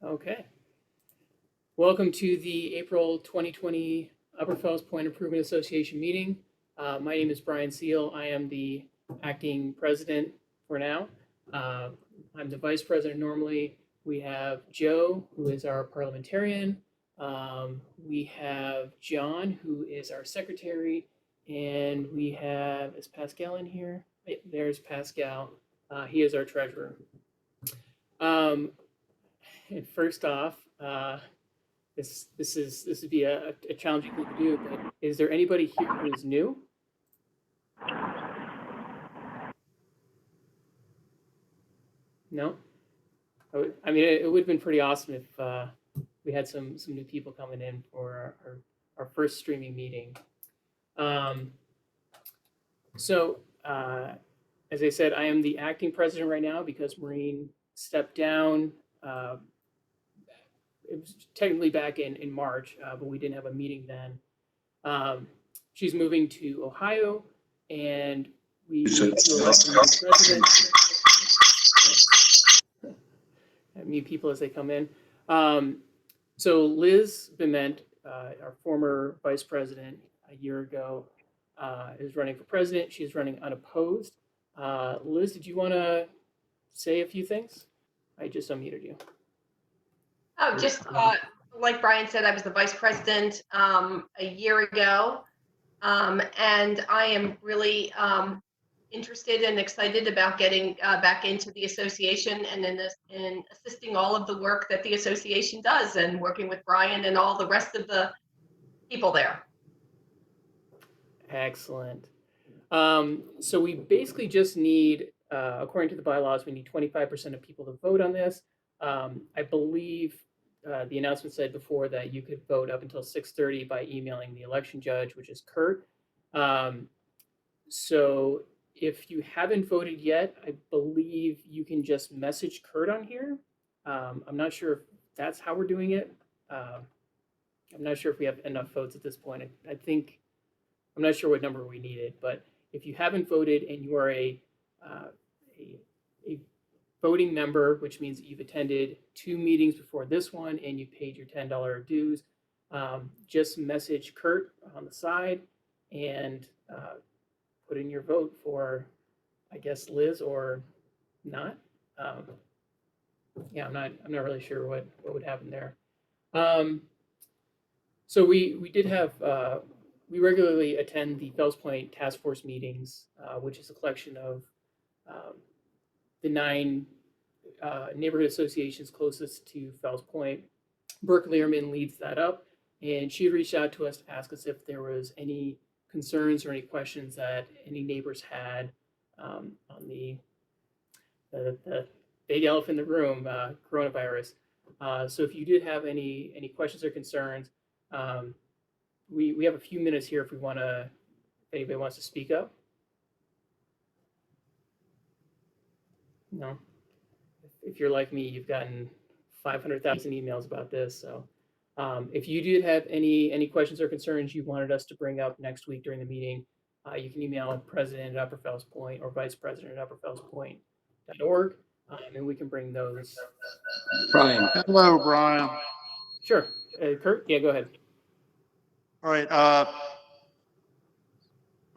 Okay. Welcome to the April 2020 Upper Fells Point Improvement Association meeting. My name is Brian Seal. I am the acting president for now. I'm the vice president normally. We have Joe, who is our parliamentarian. We have John, who is our secretary. And we have, is Pascal in here? There's Pascal. He is our treasurer. And first off, this would be a challenging thing to do, but is there anybody here who is new? No? I mean, it would have been pretty awesome if we had some new people coming in for our first streaming meeting. As I said, I am the acting president right now because Maureen stepped down. It was technically back in March, but we didn't have a meeting then. She's moving to Ohio, and we need to elect a new president. I mute people as they come in. So Liz Bement, our former vice president a year ago, is running for president. She's running unopposed. Liz, did you want to say a few things? I just unmuted you. Oh, just like Brian said, I was the vice president a year ago, and I am really interested and excited about getting back into the association and in assisting all of the work that the association does and working with Brian and all the rest of the people there. Excellent. So we basically just need, according to the bylaws, we need 25% of people to vote on this. I believe the announcement said before that you could vote up until 6:30 by emailing the election judge, which is Kurt. So if you haven't voted yet, I believe you can just message Kurt on here. I'm not sure if that's how we're doing it. I'm not sure if we have enough votes at this point. I'm not sure what number we needed, but if you haven't voted and you are a voting member, which means that you've attended 2 meetings before this one and you paid your $10 dues, just message Kurt on the side and put in your vote for, I guess, Liz or not. Yeah, I'm not really sure what would happen there. So we did have we regularly attend the Fells Point Task Force meetings, which is a collection of the 9 neighborhood associations closest to Fells Point. Brooke Learman leads that up, and she reached out to us to ask us if there was any concerns or any questions that any neighbors had on the big elephant in the room, coronavirus. So if you did have any questions or concerns, we have a few minutes here if anybody wants to speak up. No? If you're like me, you've gotten 500,000 emails about this. So if you did have any questions or concerns you wanted us to bring up next week during the meeting, you can email president at Upper Fells Point or vice president at upperfellspoint.org, and we can bring those. Brian. Hello, Brian. Sure. Kurt? Yeah, go ahead. All right. All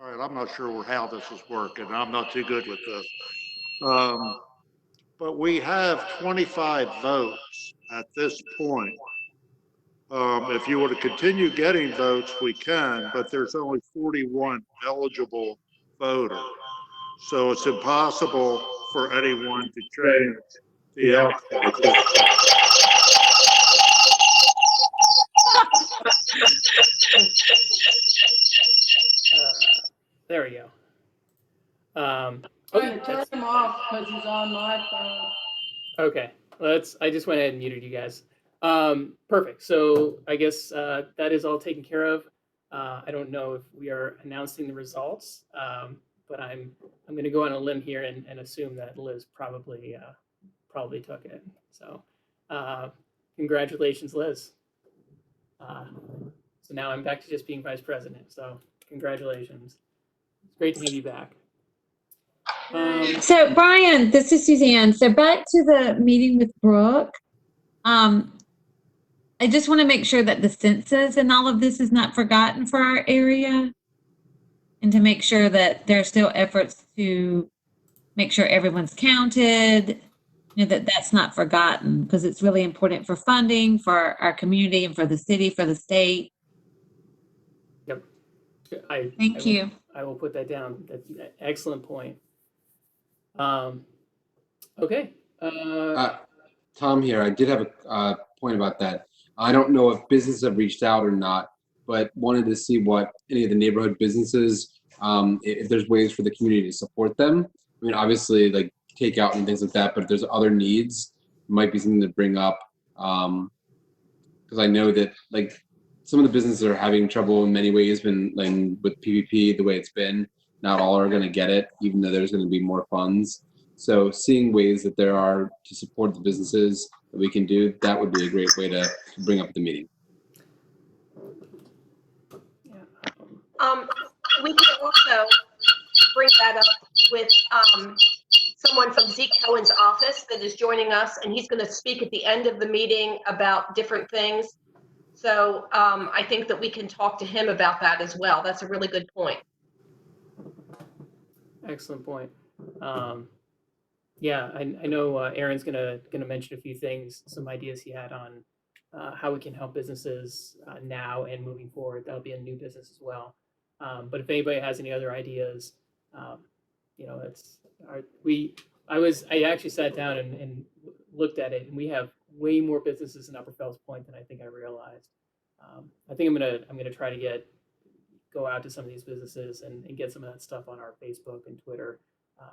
right. I'm not sure how this is working. I'm not too good with this. But we have 25 votes at this point. If you were to continue getting votes, we can, but there's only 41 eligible voters. So it's impossible for anyone to change the outcome. There we go. Okay, turn him off because he's on my phone. Okay, I just went ahead and muted you guys. Perfect. So I guess that is all taken care of. I don't know if we are announcing the results, but I'm going to go on a limb here and assume that Liz probably took it. So congratulations, Liz. So now I'm back to just being vice president. So congratulations. It's great to have you back. So Brian, this is Suzanne. So back to the meeting with Brooke. I just want to make sure that the census and all of this is not forgotten for our area, and to make sure that there are still efforts to make sure everyone's counted, that that's not forgotten, because it's really important for funding, for our community, and for the city, for the state. Yep. Thank you. I will put that down. That's an excellent point. Okay. Tom here. I did have a point about that. I don't know if businesses have reached out or not, but wanted to see what any of the neighborhood businesses, if there's ways for the community to support them. I mean, obviously, like takeout and things like that, but if there's other needs, it might be something to bring up. Because I know that like some of the businesses are having trouble in many ways, been like with PPP the way it's been. Not all are going to get it, even though there's going to be more funds. So seeing ways that there are to support the businesses that we can do, that would be a great way to bring up at the meeting. We can also bring that up with someone from Zeke Cohen's office that is joining us, and he's going to speak at the end of the meeting about different things. So I think that we can talk to him about that as well. That's a really good point. Excellent point. Yeah, I know Aaron's gonna mention a few things, some ideas he had on how we can help businesses now and moving forward. That'll be a new business as well. But if anybody has any other ideas, I actually sat down and looked at it, and we have way more businesses in Upper Fells Point than I think I realized. I think I'm gonna try to go out to some of these businesses and get some of that stuff on our Facebook and Twitter,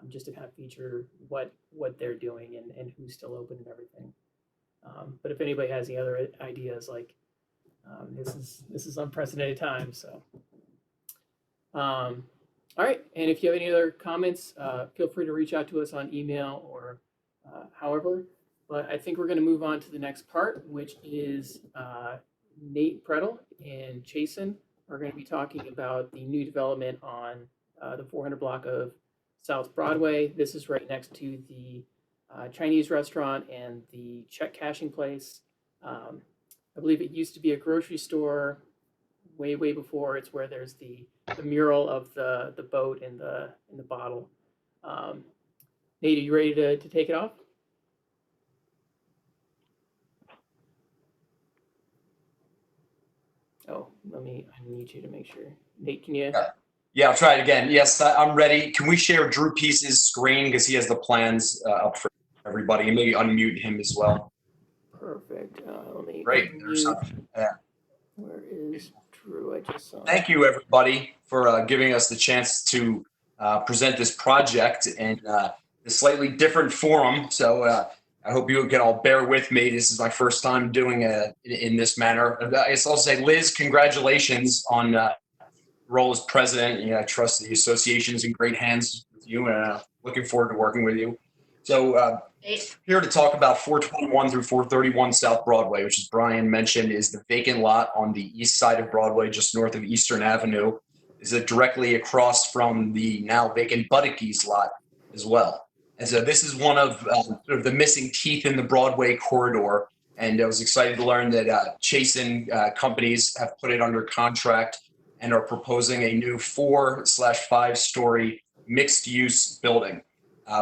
just to kind of feature what they're doing and who's still open and everything. But if anybody has any other ideas, like this is unprecedented times, so. All right, and if you have any other comments, feel free to reach out to us on email or however. But I think we're going to move on to the next part, which is Nate Predel and Chasen are going to be talking about the new development on the 400 block of South Broadway. This is right next to the Chinese restaurant and the check cashing place. I believe it used to be a grocery store way before. It's where there's the mural of the boat and the bottle. Nate, are you ready to take it off? Oh, I need you to make sure. Nate, can you? Yeah, I'll try it again. Yes, I'm ready. Can we share Drew Peace's screen because he has the plans up for everybody, and maybe unmute him as well? Perfect. Let me. Great. Yeah. Where is Drew? I just saw. Thank you, everybody, for giving us the chance to present this project in a slightly different forum. So I hope you can all bear with me. This is my first time doing it in this manner. I guess I'll say, Liz, congratulations on role as president. I trust the association's in great hands with you, and looking forward to working with you. So here to talk about 421 through 431 South Broadway, which, as Brian mentioned, is the vacant lot on the east side of Broadway, just north of Eastern Avenue. Is it directly across from the now vacant Butticky's lot as well. And so this is one of sort of the missing teeth in the Broadway corridor. And I was excited to learn that Chasen companies have put it under contract and are proposing a new 4/5 story mixed use building.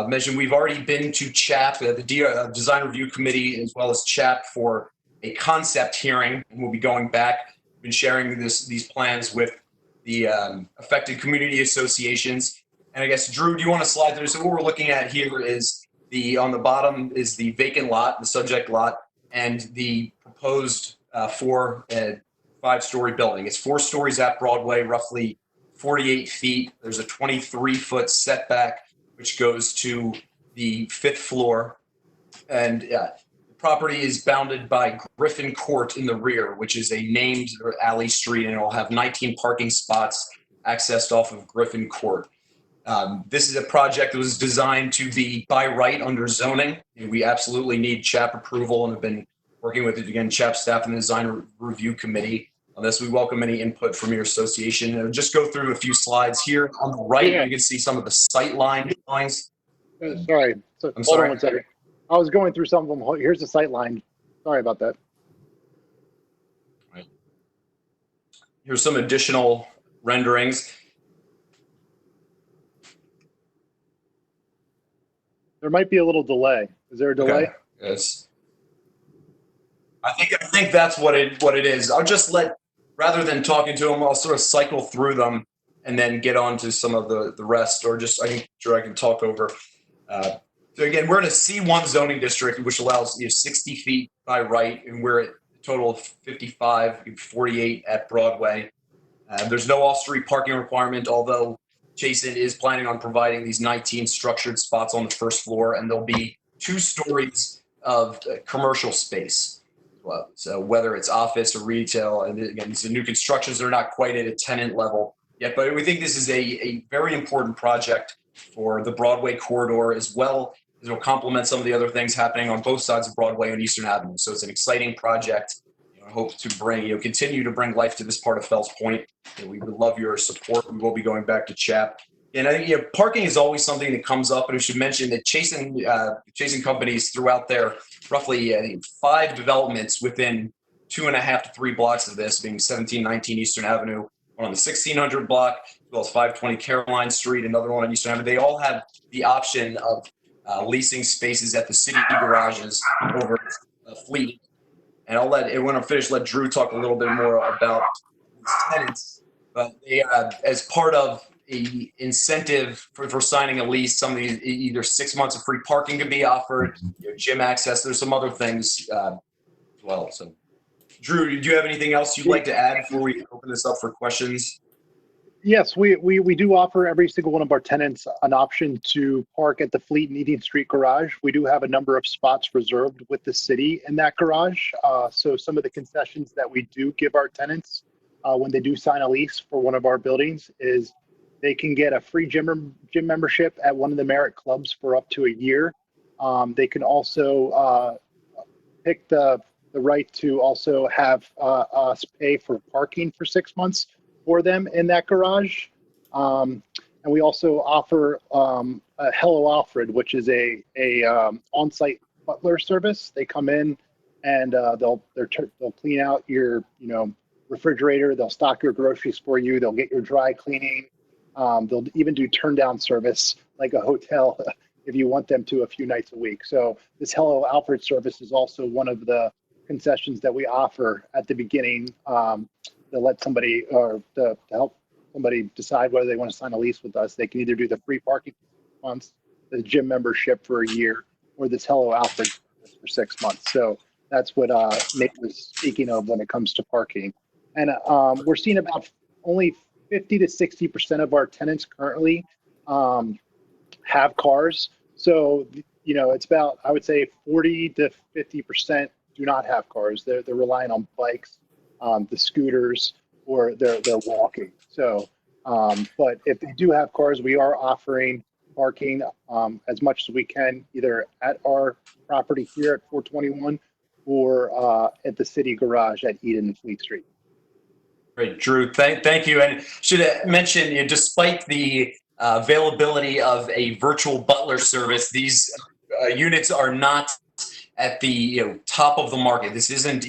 Mentioned we've already been to CHAP, the Design Review Committee, as well as CHAP for a concept hearing. And we'll be going back, been sharing these plans with the affected community associations. And I guess, Drew, do you want to slide through? So what we're looking at here is on the bottom is the vacant lot, the subject lot, and the proposed 4/5 story building. It's 4 stories at Broadway, roughly 48 feet. There's a 23-foot setback, which goes to the 5th floor. And the property is bounded by Griffin Court in the rear, which is a named alley street, and it will have 19 parking spots accessed off of Griffin Court. This is a project that was designed to be by right under zoning. We absolutely need CHAP approval and have been working with, again, CHAP staff and the Design Review Committee on this. We welcome any input from your association. And just go through a few slides here. On the right, you can see some of the sight line drawings. Sorry. I'm Hold sorry. on one second. I was going through some of them. Here's the sight line Sorry about that. Here's some additional renderings. There might be a little delay. Is there a delay? Okay. Yes. I think that's what it is. I'll just rather than talking to them, I'll sort of cycle through them and then get on to some of the rest, or just I can talk over. So again, we're in a C1 zoning district, which allows 60 feet by right, and we're at a total of 55, 48 at Broadway. There's no off-street parking requirement, although Jason is planning on providing these 19 structured spots on the first floor, and there'll be 2 stories of commercial space. Well, so whether it's office or retail, and again, these are new constructions, they're not quite at a tenant level yet, but we think this is a very important project for the Broadway corridor, as well as it'll complement some of the other things happening on both sides of Broadway and Eastern Avenue. So it's an exciting project. I hope to continue to bring life to this part of Fells Point. We would love your support. We will be going back to CHAP. And I think parking is always something that comes up, and we should mention that Chasen companies throughout their roughly 5 developments within 2.5 to 3 blocks of this, being 1719 Eastern Avenue, one on the 1600 block, as well as 520 Caroline Street, another one on Eastern Avenue. They all have the option of leasing spaces at the city garages over Fleet. And when I'm finished, let Drew talk a little bit more about tenants. But they, as part of a incentive for signing a lease, some of these, either 6 months of free parking could be offered, gym access. There's some other things as well. So, Drew, do you have anything else you'd like to add before we open this up for questions? Yes, we do offer every single one of our tenants an option to park at the Fleet and Eating Street garage. We do have a number of spots reserved with the city in that garage. So some of the concessions that we do give our tenants when they do sign a lease for one of our buildings is they can get a free gym membership at one of the Merit clubs for up to a year. They can also pick the right to also have us pay for parking for 6 months for them in that garage. And we also offer a Hello Alfred, which is a on-site butler service. They come in and they'll clean out your refrigerator. They'll stock your groceries for you. They'll get your dry cleaning. They'll even do turn down service like a hotel if you want them to a few nights a week. So this Hello Alfred service is also one of the concessions that we offer at the beginning to let somebody or to help somebody decide whether they want to sign a lease with us. They can either do the free parking for months, the gym membership for a year, or this Hello Alfred for 6 months. So that's what Nate was speaking of when it comes to parking. And we're seeing about only 50 to 60% of our tenants currently have cars. So, it's about, I would say 40 to 50% do not have cars. They're relying on bikes, the scooters, or they're walking. So, but if they do have cars, we are offering parking as much as we can, either at our property here at 421 or at the city garage at Eden and Fleet Street. Great, Drew. Thank you. And should mention, despite the availability of a virtual butler service, these units are not at the top of the market. This isn't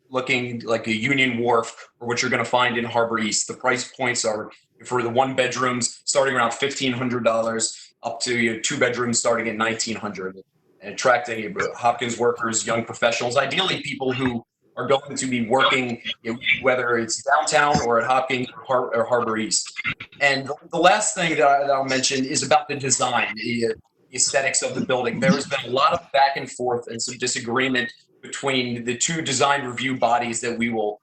looking like a Union Wharf or what you're going to find in Harbor East. The price points are for the 1 bedrooms starting around $1,500 up to 2 bedrooms starting at $1,900, and attracting Hopkins workers, young professionals, ideally people who are going to be working, whether it's downtown or at Hopkins or Harbor East. And the last thing that I'll mention is about the design, the aesthetics of the building. There has been a lot of back and forth and some disagreement between the 2 design review bodies that we will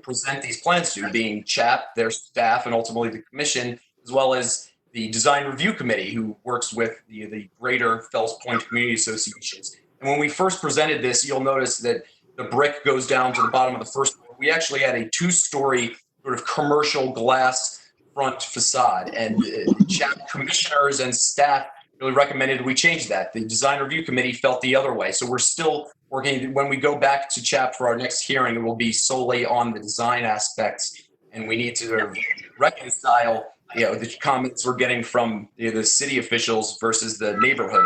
present these plans to, being CHAP, their staff, and ultimately the commission, as well as the design review committee, who works with the greater Fells Point Community Associations. And when we first presented this, you'll notice that the brick goes down to the bottom of the first floor. We actually had a 2-story sort of commercial glass front facade, and CHAP commissioners and staff really recommended we change that. The design review committee felt the other way. So we're still working. When we go back to CHAP for our next hearing, it will be solely on the design aspects, and we need to sort of reconcile the comments we're getting from the city officials versus the neighborhood.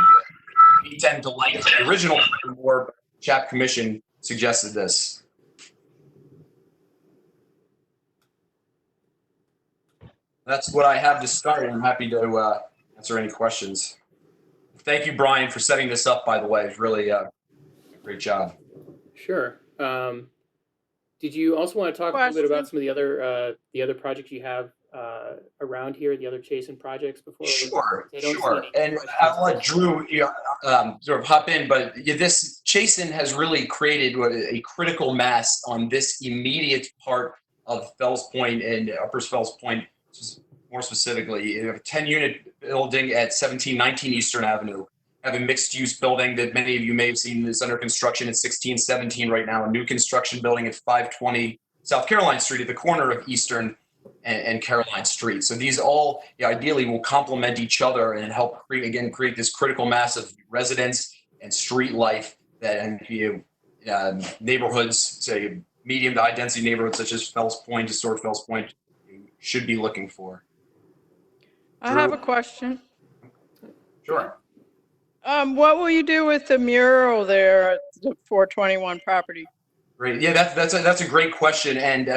We tend to like the original more. CHAP commission suggested this. That's what I have to start. I'm happy to answer any questions. Thank you, Brian, for setting this up, by the way. It's really a great job. Sure. Did you also want to talk a little bit about some of the other projects you have around here, the other Chasen projects before? Sure, I don't see sure. any And questions. I'll let Drew sort of hop in, but this Chasen has really created a critical mass on this immediate part of Fells Point and Upper Fells Point, more specifically. You have a 10-unit building at 1719 Eastern Avenue. Have a mixed-use building that many of you may have seen is under construction at 1617 right now. A new construction building at 520 South Caroline Street at the corner of Eastern and Caroline Street. So these all ideally will complement each other and help create this critical mass of residents and street life that neighborhoods, say medium to high density neighborhoods such as Fells Point, historic Fells Point, should be looking for. I have a question. Sure. What will you do with the mural there at the 421 property? Great. Yeah, that's a great question, and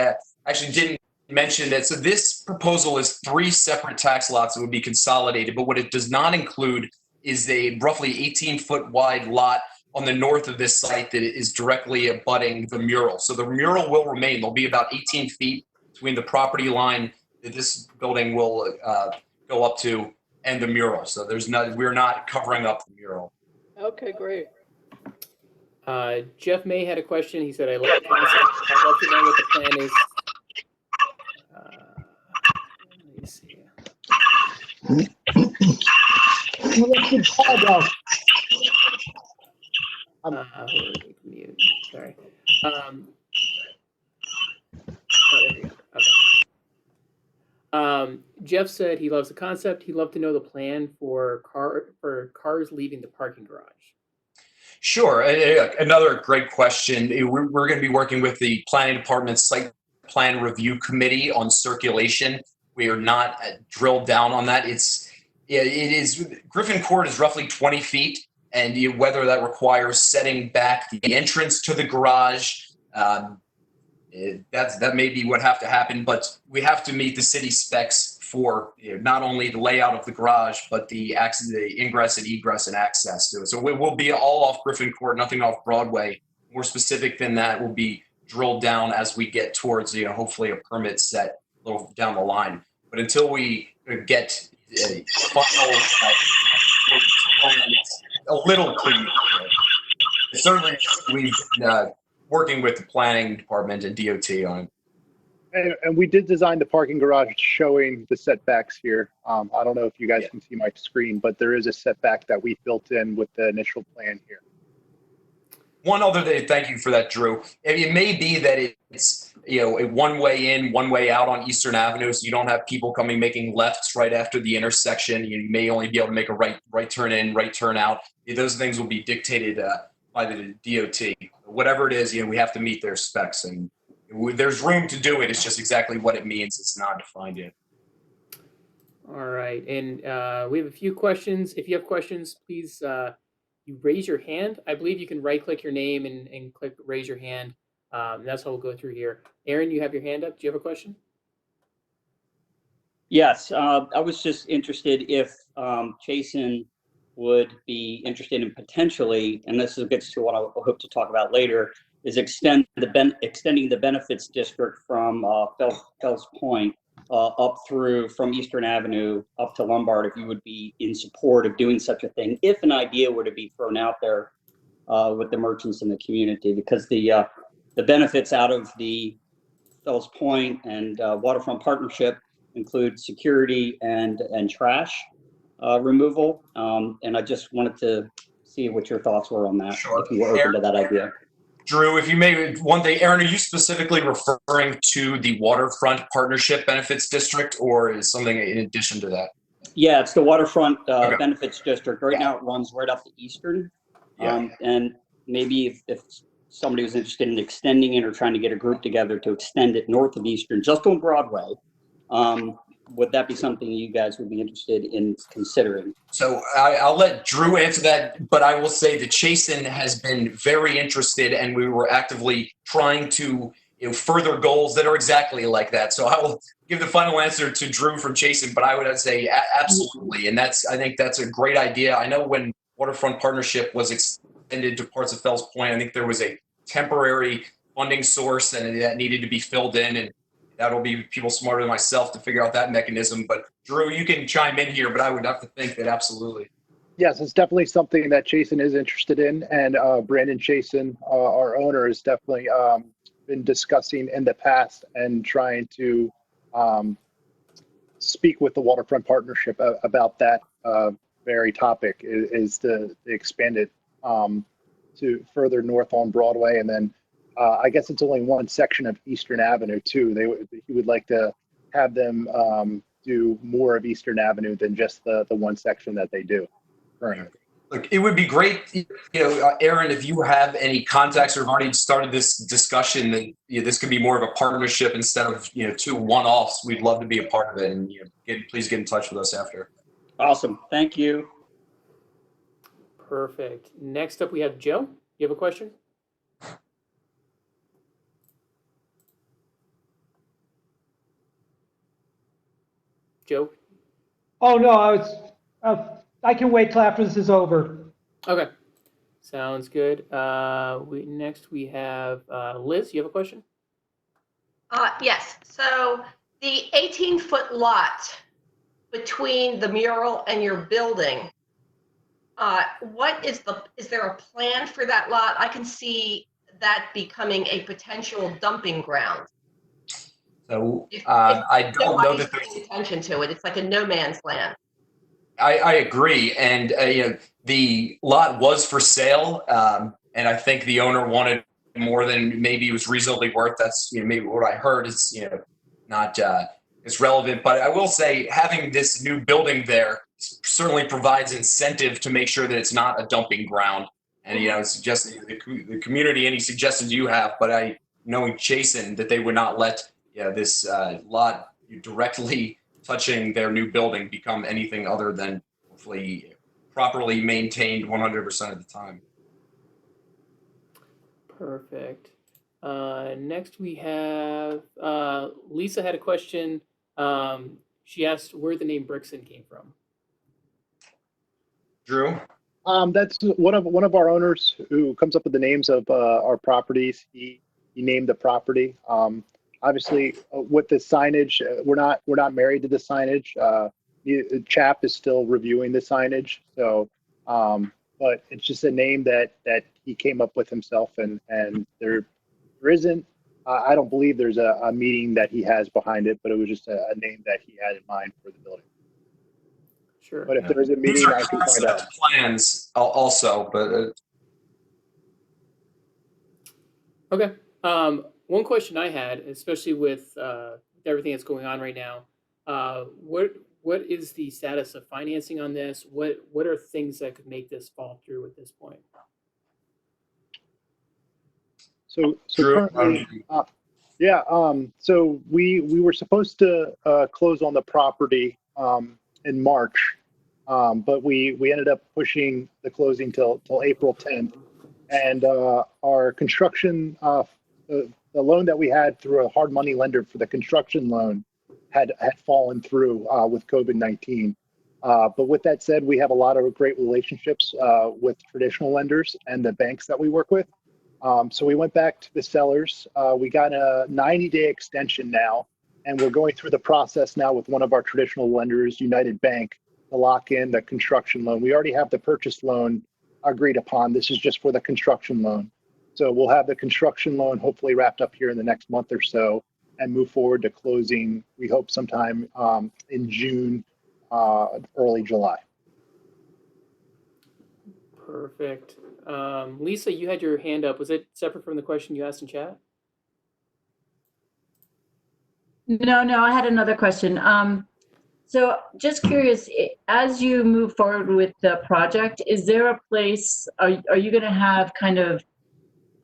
actually didn't mention that. So this proposal is 3 separate tax lots that would be consolidated, but what it does not include is a roughly 18-foot wide lot on the north of this site that is directly abutting the mural. So the mural will remain. There'll be about 18 feet between the property line that this building will go up to and the mural. So we're not covering up the mural. Okay, great. Jeff May had a question. He said, I'd love to know what the plan is. Let me see. Mute. Sorry. Oh, there we go. Okay. Jeff said he loves the concept. He'd love to know the plan for cars leaving the parking garage. Sure. Another great question. We're going to be working with the planning department's site plan review committee on circulation. We are not drilled down on that. It is Griffin Court is roughly 20 feet, and whether that requires setting back the entrance to the garage, that may be what have to happen. But we have to meet the city specs for not only the layout of the garage, but the ingress and egress and access to it. So it will be all off Griffin Court, nothing off Broadway. More specific than that will be drilled down as we get towards, hopefully a permit set a little down the line. But until we get a final plan, it's a little premature. Certainly, we've been working with the planning department and DOT on it. And we did design the parking garage showing the setbacks here. I don't know if you guys can see my screen, but there is a setback that we built in with the initial plan here. One other thing, thank you for that, Drew. It may be that it's a one way in, one way out on Eastern Avenue, so you don't have people coming making lefts right after the intersection. You may only be able to make a right turn in, right turn out. Those things will be dictated by the DOT. Whatever it is, we have to meet their specs, and there's room to do it. It's just exactly what it means. It's not defined yet. All right, and we have a few questions. If you have questions, please you raise your hand. I believe you can right-click your name and click raise your hand. That's how we'll go through here. Aaron, you have your hand up. Do you have a question? Yes, I was just interested if Chasen would be interested in potentially, and this gets to what I hope to talk about later, is extending the benefits district from Fells Point up through from Eastern Avenue up to Lombard, if you would be in support of doing such a thing, if an idea were to be thrown out there with the merchants in the community, because the benefits out of the Fells Point and waterfront partnership include security and trash removal, and I just wanted to see what your thoughts were on that. Sure. If you were open to that idea. Drew, if you may, one thing, Aaron, are you specifically referring to the waterfront partnership benefits district, or is something in addition to that? Yeah, it's the waterfront Okay. benefits district. Right now it runs right up to Eastern. And maybe if somebody was interested in extending it or trying to get a group together to extend it north of Eastern, just on Broadway, would that be something you guys would be interested in considering? So I'll let Drew answer that, but I will say that Chasen has been very interested, and we were actively trying to further goals that are exactly like that. So I will give the final answer to Drew from Chasen, but I would say absolutely, and I think that's a great idea. I know when Waterfront Partnership was extended to parts of Fells Point, I think there was a temporary funding source and that needed to be filled in, and that'll be people smarter than myself to figure out that mechanism. But Drew, you can chime in here, but I would have to think that absolutely. Yes, it's definitely something that Chasen is interested in, and Brandon Chasen, our owner, has definitely been discussing in the past and trying to speak with the Waterfront Partnership about that very topic, is to expand it to further north on Broadway, and then I guess it's only one section of Eastern Avenue too. He would like to have them do more of Eastern Avenue than just the one section that they do currently. Look, it would be great, Aaron, if you have any contacts or have already started this discussion that this could be more of a partnership instead of two one-offs. We'd love to be a part of it, and please get in touch with us after. Awesome. Thank you. Perfect. Next up, we have Joe. You have a question? Joe? Oh, no, I can wait till after this is over. Okay. Sounds good. Next we have Liz. You have a question? Yes. So the 18-foot lot between the mural and your building, is there a plan for that lot? I can see that becoming a potential dumping ground. So I don't know that there's attention to it. It's like a no man's land. I agree, and the lot was for sale, and I think the owner wanted more than maybe it was reasonably worth. That's maybe what I heard is not as relevant, but I will say having this new building there certainly provides incentive to make sure that it's not a dumping ground. And suggest the community any suggestions you have, but knowing Chasen that they would not let this lot directly touching their new building become anything other than hopefully properly maintained 100% of the time. Perfect. Next we have Lisa had a question. She asked where the name Brixton came from. Drew? That's one of our owners who comes up with the names of our properties. He named the property. Obviously, with the signage, we're not married to the signage. CHAP is still reviewing the signage, so but it's just a name that he came up with himself, and there isn't. I don't believe there's a meaning that he has behind it, but it was just a name that he had in mind for the building. Sure. But if there is a meaning, I can find out. Plans also, but Okay. One question I had, especially with everything that's going on right now, what is the status of financing on this? What are things that could make this fall through at this point? So Drew, currently, so we were supposed to close on the property in March, but we ended up pushing the closing till April 10th, and our construction the loan that we had through a hard money lender for the construction loan had fallen through with COVID-19. But with that said, we have a lot of great relationships with traditional lenders and the banks that we work with. So we went back to the sellers. We got a 90-day extension now, and we're going through the process now with one of our traditional lenders, United Bank, to lock in the construction loan. We already have the purchase loan agreed upon. This is just for the construction loan. So we'll have the construction loan hopefully wrapped up here in the next month or so and move forward to closing, we hope sometime in June, early July. Perfect. Lisa, you had your hand up. Was it separate from the question you asked in chat? No, I had another question. So just curious, as you move forward with the project, is there a place, are you going to have kind of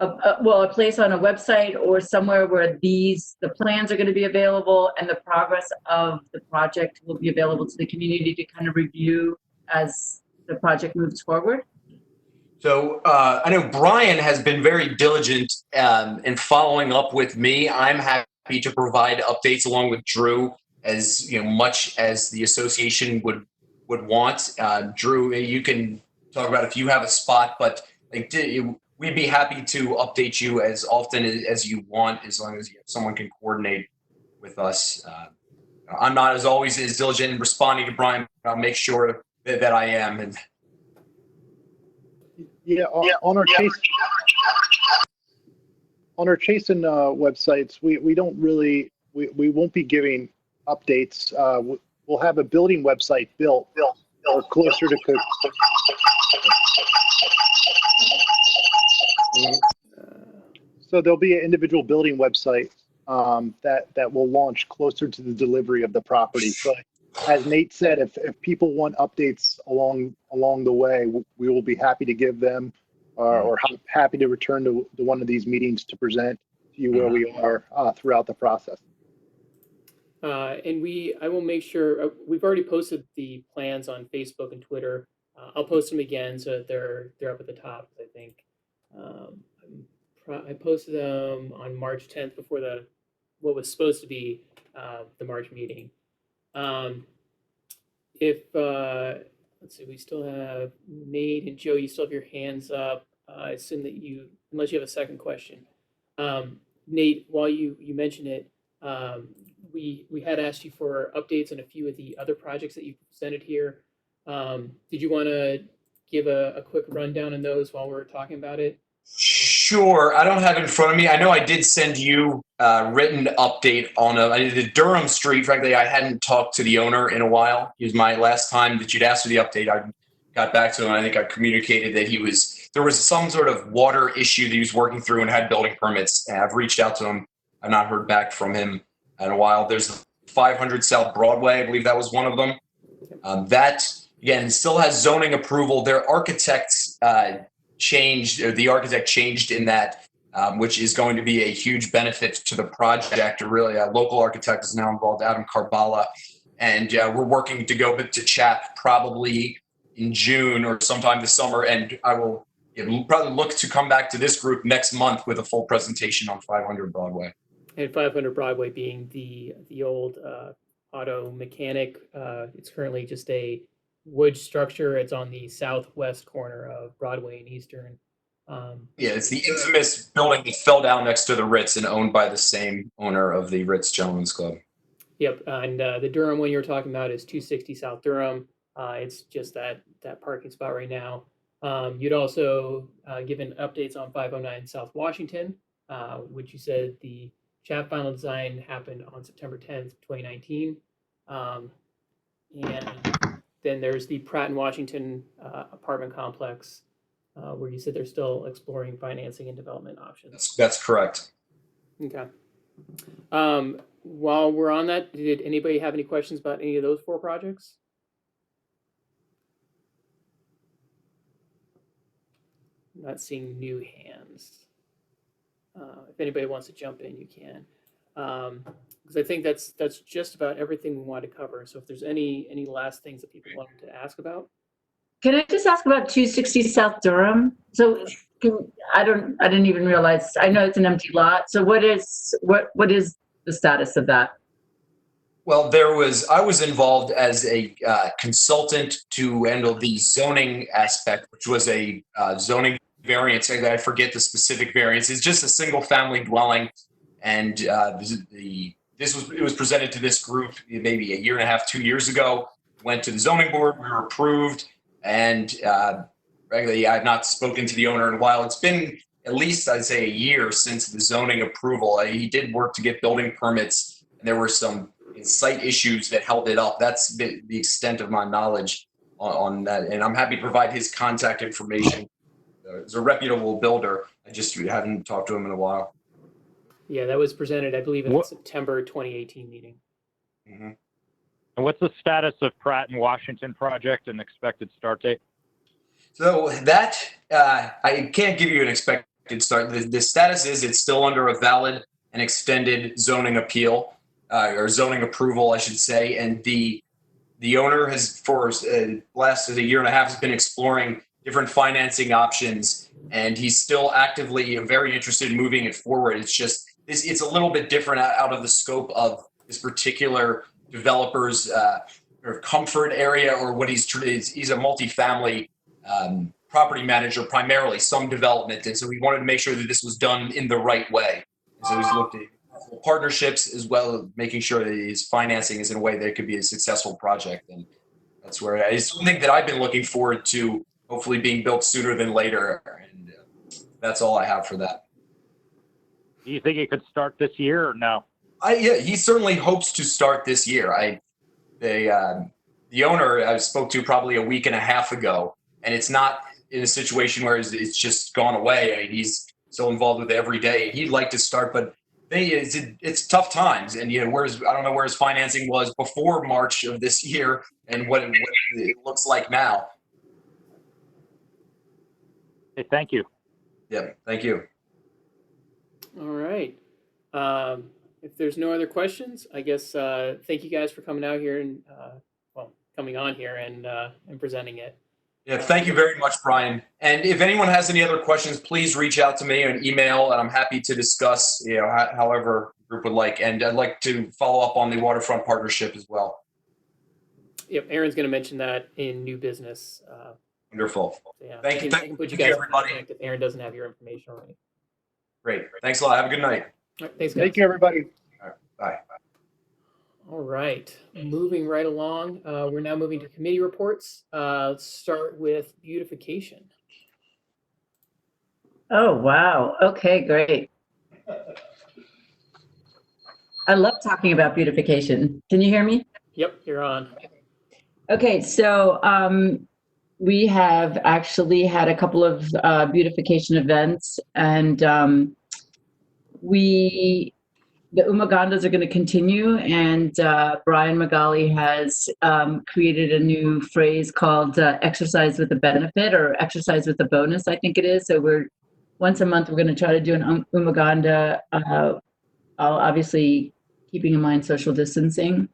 a place on a website or somewhere where the plans are going to be available and the progress of the project will be available to the community to kind of review as the project moves forward? So I know Brian has been very diligent in following up with me. I'm happy to provide updates along with Drew as much as the association would want. Drew, you can talk about if you have a spot, but we'd be happy to update you as often as you want, as long as someone can coordinate with us. I'm not as always as diligent in responding to Brian, but I'll make sure that I am. And Yeah, on our Chasen websites, we don't really, we won't be giving updates. We'll have a building website built or closer to. So there'll be an individual building website that will launch closer to the delivery of the property. But as Nate said, if people want updates along the way, we will be happy to give them, or happy to return to one of these meetings to present to you where we are throughout the process. And I will make sure, we've already posted the plans on Facebook and Twitter. I'll post them again so that they're up at the top, I think. I posted them on March 10th before what was supposed to be the March meeting. Let's see, we still have Nate and Joe, you still have your hands up. I assume that unless you have a second question. Nate, while you mentioned it, we had asked you for updates on a few of the other projects that you presented here. Did you want to give a quick rundown on those while we're talking about it? Sure. I don't have it in front of me. I know I did send you a written update on the Durham Street. Frankly, I hadn't talked to the owner in a while. It was my last time that you'd asked for the update. I got back to him, and I think I communicated that there was some sort of water issue that he was working through and had building permits. And I've reached out to him. I've not heard back from him in a while. There's 500 South Broadway. I believe that was one of them. That, again, still has zoning approval. Their architects changed, or the architect changed in that, which is going to be a huge benefit to the project. Really, a local architect is now involved, Adam Karbala, and we're working to go to chat probably in June or sometime this summer, and I will probably look to come back to this group next month with a full presentation on 500 Broadway. And 500 Broadway being the old auto mechanic. It's currently just a wood structure. It's on the southwest corner of Broadway and Eastern. It's the infamous building that fell down next to the Ritz and owned by the same owner of the Ritz Gentlemen's Club. Yep, and the Durham one you were talking about is 260 South Durham. It's just that parking spot right now. You'd also given updates on 509 South Washington, which you said the chat final design happened on September 10th, 2019. And then there's the Pratt and Washington apartment complex, where you said they're still exploring financing and development options. That's correct. Okay. While we're on that, did anybody have any questions about any of those 4 projects? I'm not seeing new hands. If anybody wants to jump in, you can. Because I think that's just about everything we want to cover. So if there's any last things that people wanted to ask about. Can I just ask about 260 South Durham? So I didn't even realize, I know it's an empty lot. So what is the status of that? Well, I was involved as a consultant to handle the zoning aspect, which was a zoning variance. I forget the specific variance. It's just a single family dwelling. And it was presented to this group maybe a year and a half, 2 years ago, went to the zoning board, we were approved. And regularly, I've not spoken to the owner in a while. It's been at least, I'd say, a year since the zoning approval. He did work to get building permits, and there were some site issues that held it up. That's the extent of my knowledge on that. And I'm happy to provide his contact information. He's a reputable builder. I just haven't talked to him in a while. Yeah, that was presented, I believe, in the September 2018 meeting. Mm-hmm. And what's the status of Pratt and Washington project and expected start date? So that, I can't give you an expected start. The status is it's still under a valid and extended zoning appeal, or zoning approval, I should say. And the owner has, for last a year and a half, has been exploring different financing options, and he's still actively very interested in moving it forward. It's just it's a little bit different out of the scope of this particular developer's or comfort area, or what he's a multifamily property manager, primarily some development, and so we wanted to make sure that this was done in the right way. And so he's looked at partnerships as well as making sure that his financing is in a way that it could be a successful project. And that's where it's something that I've been looking forward to, hopefully being built sooner than later. And that's all I have for that. Do you think it could start this year or no? Yeah, he certainly hopes to start this year. The owner I spoke to probably a week and a half ago, and it's not in a situation where it's just gone away. I mean, he's so involved with it every day. He'd like to start, but it's tough times. And I don't know where his financing was before March of this year, and what it looks like now. Hey, thank you. Yeah, thank you. All right. If there's no other questions, I guess thank you guys for coming out here and coming on here and presenting it. Yeah, thank you very much, Brian. And if anyone has any other questions, please reach out to me on email, and I'm happy to discuss, however the group would like. And I'd like to follow up on the waterfront partnership as well. Yep, Aaron's going to mention that in new business. Wonderful. So yeah, Thank you. I can put you guys in contact if Aaron doesn't have your information already. Great. Thanks a lot. Have a good night. All right, thanks, guys. Thank you, everybody. All right, bye. All right, moving right along. We're now moving to committee reports. Let's start with beautification. Oh, wow. Okay, great. I love talking about beautification. Can you hear me? Yep, you're on. Okay, so we have actually had a couple of beautification events, and the Umagandas are going to continue, and Brian Magali has created a new phrase called exercise with a benefit, or exercise with a bonus, I think it is. So once a month, we're going to try to do an Umaganda, obviously keeping in mind social distancing.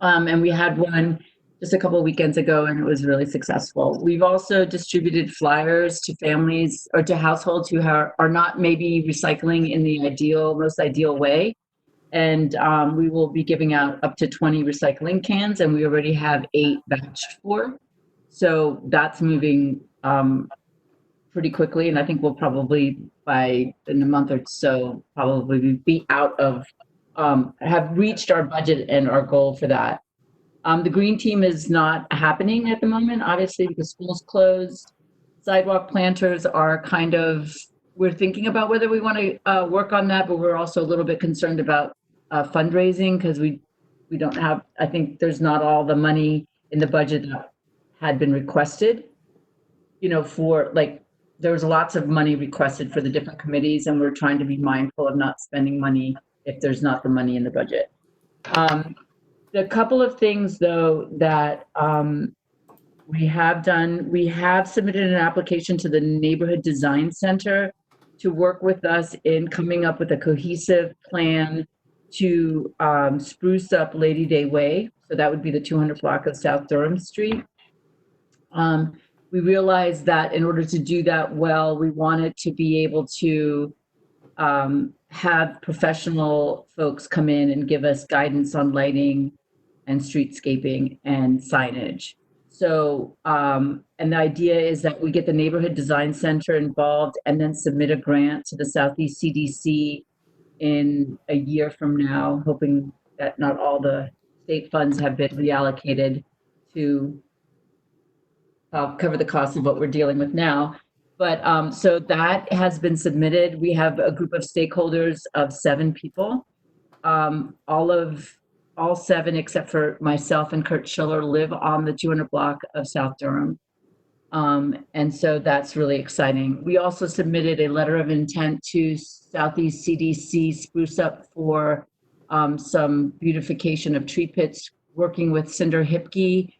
And we had one just a couple of weekends ago, and it was really successful. We've also distributed flyers to families or to households who are not maybe recycling in the most ideal way. And we will be giving out up to 20 recycling cans, and we already have 8 batched for. So that's moving pretty quickly. And I think we'll probably, in a month or so, probably be out of, have reached our budget and our goal for that. The green team is not happening at the moment, obviously, because school's closed. Sidewalk planters are we're thinking about whether we want to work on that, but we're also a little bit concerned about fundraising, because we don't have, I think there's not all the money in the budget that had been requested, there was lots of money requested for the different committees, and we're trying to be mindful of not spending money if there's not the money in the budget. A couple of things, though, that we have done. We have submitted an application to the Neighborhood Design Center to work with us in coming up with a cohesive plan to spruce up Lady Day Way. So that would be the 200 block of South Durham Street. We realized that in order to do that well, we wanted to be able to have professional folks come in and give us guidance on lighting and streetscaping and signage. So, and the idea is that we get the Neighborhood Design Center involved and then submit a grant to the Southeast CDC in a year from now, hoping that not all the state funds have been reallocated to cover the cost of what we're dealing with now. But so that has been submitted. We have a group of stakeholders of 7 people. All 7, except for myself and Kurt Schiller, live on the 200 block of South Durham. And so that's really exciting. We also submitted a letter of intent to Southeast CDC Spruce Up for some beautification of tree pits, working with Cinder Hipke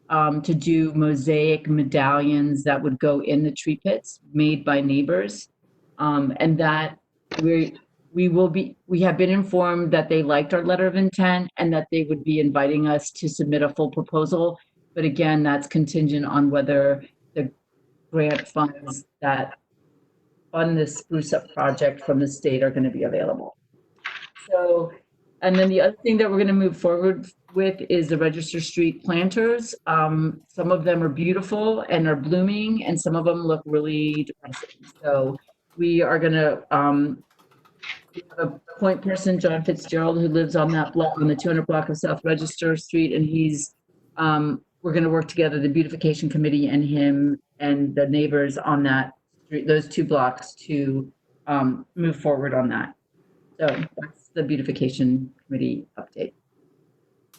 to do mosaic medallions that would go in the tree pits made by neighbors. And that we have been informed that they liked our letter of intent and that they would be inviting us to submit a full proposal. But again, that's contingent on whether the grant funds that fund this spruce up project from the state are going to be available. So, and then the other thing that we're going to move forward with is the Register Street planters. Some of them are beautiful and are blooming, and some of them look really depressing. So we are going to we have a point person, John Fitzgerald, who lives on that block, on the 200 block of South Register Street, and he's we're going to work together, the beautification committee and him and the neighbors on that street, those 2 blocks, to move forward on that. So that's the beautification committee update.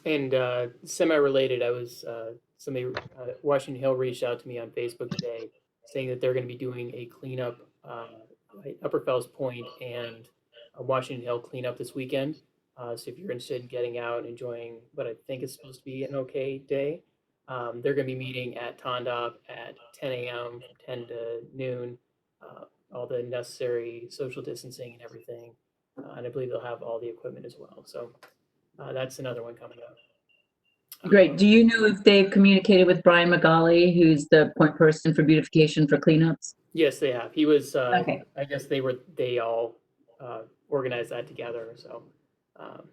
And semi-related, I was Washington Hill reached out to me on Facebook today, saying that they're going to be doing a cleanup, Upper Fells Point and Washington Hill cleanup this weekend. So if you're interested in getting out and enjoying what I think is supposed to be an okay day, they're going to be meeting at Tondop at 10 a.m. from 10 to noon. All the necessary social distancing and everything. And I believe they'll have all the equipment as well. So that's another one coming up. Great. Do you know if they've communicated with Brian McGauley, who's the point person for beautification for cleanups? Yes, they have. He was, Okay. I guess they all organized that together. So.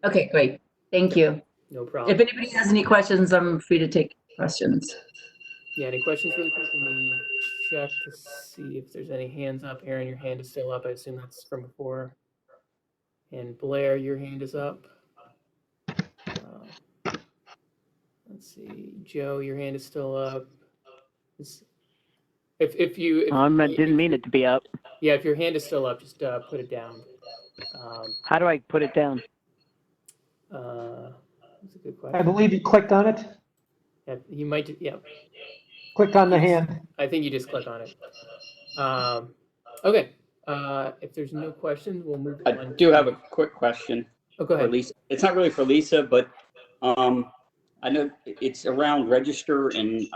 Okay, great. Thank you. No problem. If anybody has any questions, I'm free to take questions. Yeah, any questions really quick? Let me check to see if there's any hands up. Aaron, your hand is still up. I assume that's from before. And Blair, your hand is up. Let's see. Joe, your hand is still up. If you didn't mean it to be up. Yeah, if your hand is still up, just put it down. How do I put it down? That's a good question. I believe you clicked on it. Yeah, you might. Yeah. Click on the hand. I think you just click on it. Okay. If there's no questions, we'll move on. I do have a quick question. Oh, go ahead. For Lisa. It's not really for Lisa, but I know it's around Register and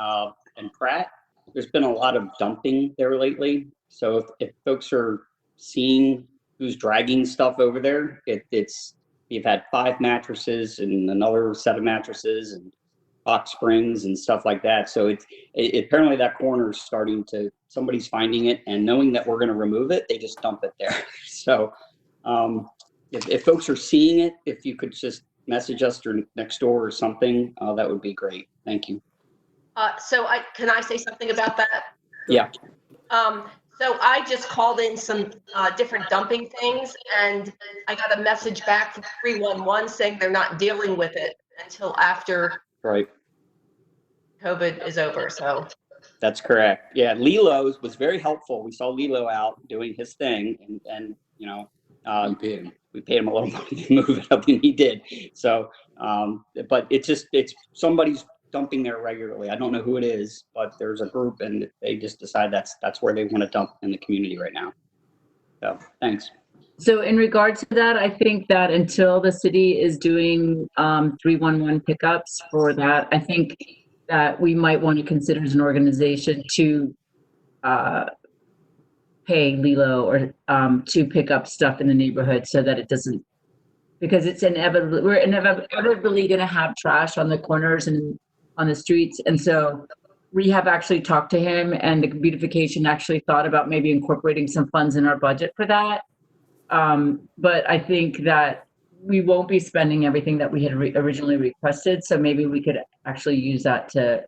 Pratt. There's been a lot of dumping there lately. So if folks are seeing who's dragging stuff over there, you've had 5 mattresses and another set of mattresses and box springs and stuff like that. So it apparently that corner is somebody's finding it, and knowing that we're going to remove it, they just dump it there. So if folks are seeing it, if you could just message us or next door or something, that would be great. Thank you. Can I say something about that? Yeah. So I just called in some different dumping things, and I got a message back from 311 saying they're not dealing with it until after Right. COVID is over. So That's correct. Yeah, Lilo was very helpful. We saw Lilo out doing his thing, and you know, we paid him a little money to move it up, and he did. So, but it's somebody's dumping there regularly. I don't know who it is, but there's a group, and they just decide that's where they want to dump in the community right now. So, thanks. So in regards to that, I think that until the city is doing 311 pickups for that, I think that we might want to consider as an organization to pay Lilo or to pick up stuff in the neighborhood so that it doesn't, because it's inevitable. We're inevitably going to have trash on the corners and on the streets. And so we have actually talked to him, and the beautification actually thought about maybe incorporating some funds in our budget for that. But I think that we won't be spending everything that we had originally requested. So maybe we could actually use that to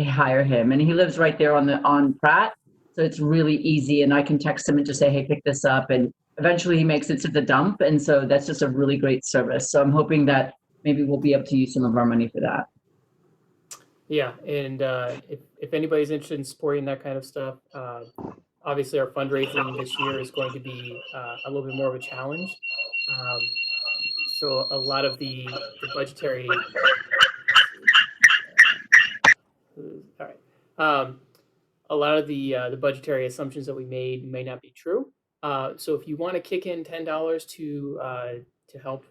hire him. And he lives right there on Pratt. So it's really easy. And I can text him and just say, hey, pick this up. And eventually he makes it to the dump. And so that's just a really great service. So I'm hoping that maybe we'll be able to use some of our money for that. Yeah. And if anybody's interested in supporting that kind of stuff, obviously our fundraising this year is going to be a little bit more of a challenge. So a lot of the budgetary, all right. A lot of the budgetary assumptions that we made may not be true. So if you want to kick in $10 to help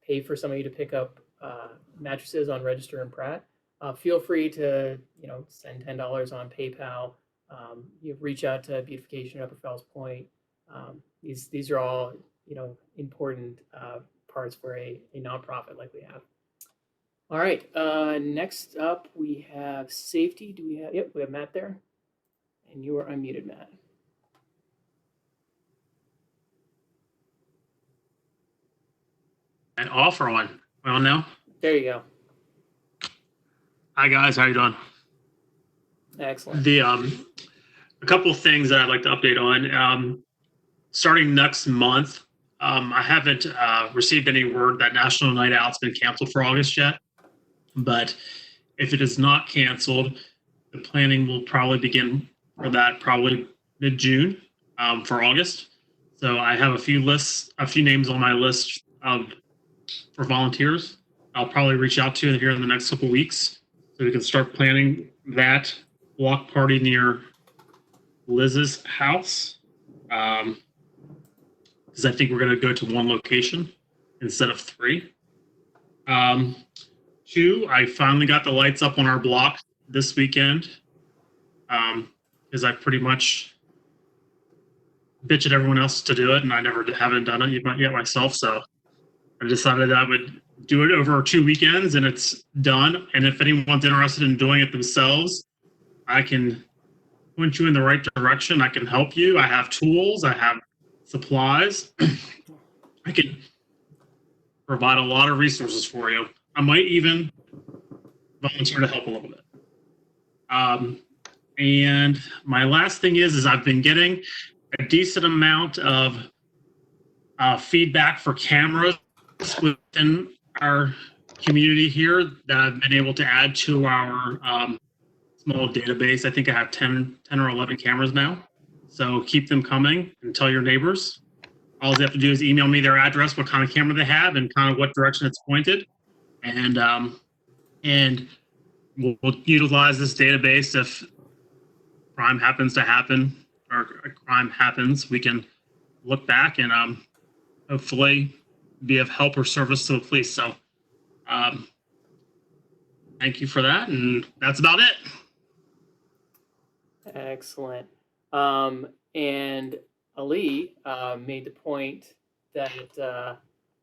pay for somebody to pick up mattresses on Register and Pratt, feel free to send $10 on PayPal. You reach out to Beautification Upper Fells Point. These are all, important parts for a nonprofit like we have. All right, next up we have safety. Do we have, yep, we have Matt there. And you are unmuted, Matt. And off or on? Well, now. There you go. Hi guys, how you doing? Excellent. A couple of things that I'd like to update on. Starting next month, I haven't received any word that National Night Out's been canceled for August yet. But if it is not canceled, the planning will probably begin for that probably mid-June for August. So I have a few names on my list for volunteers. I'll probably reach out to here in the next couple of weeks so we can start planning that block party near Liz's house. Because I think we're going to go to one location instead of 3. 2, I finally got the lights up on our block this weekend. Because I pretty much bitch at everyone else to do it, and I haven't done it yet myself. So I decided I would do it over 2 weekends, and it's done. And if anyone's interested in doing it themselves, I can point you in the right direction. I can help you. I have tools. I have supplies. I can provide a lot of resources for you. I might even volunteer to help a little bit. And my last thing is I've been getting a decent amount of feedback for cameras within our community here that I've been able to add to our small database. I think I have 10 or 11 cameras now. So keep them coming and tell your neighbors. All they have to do is email me their address, what kind of camera they have, and kind of what direction it's pointed. And we'll utilize this database if crime happens to happen or a crime happens. We can look back and hopefully be of help or service to the police. So thank you for that. And that's about it. Excellent. And Ali made the point that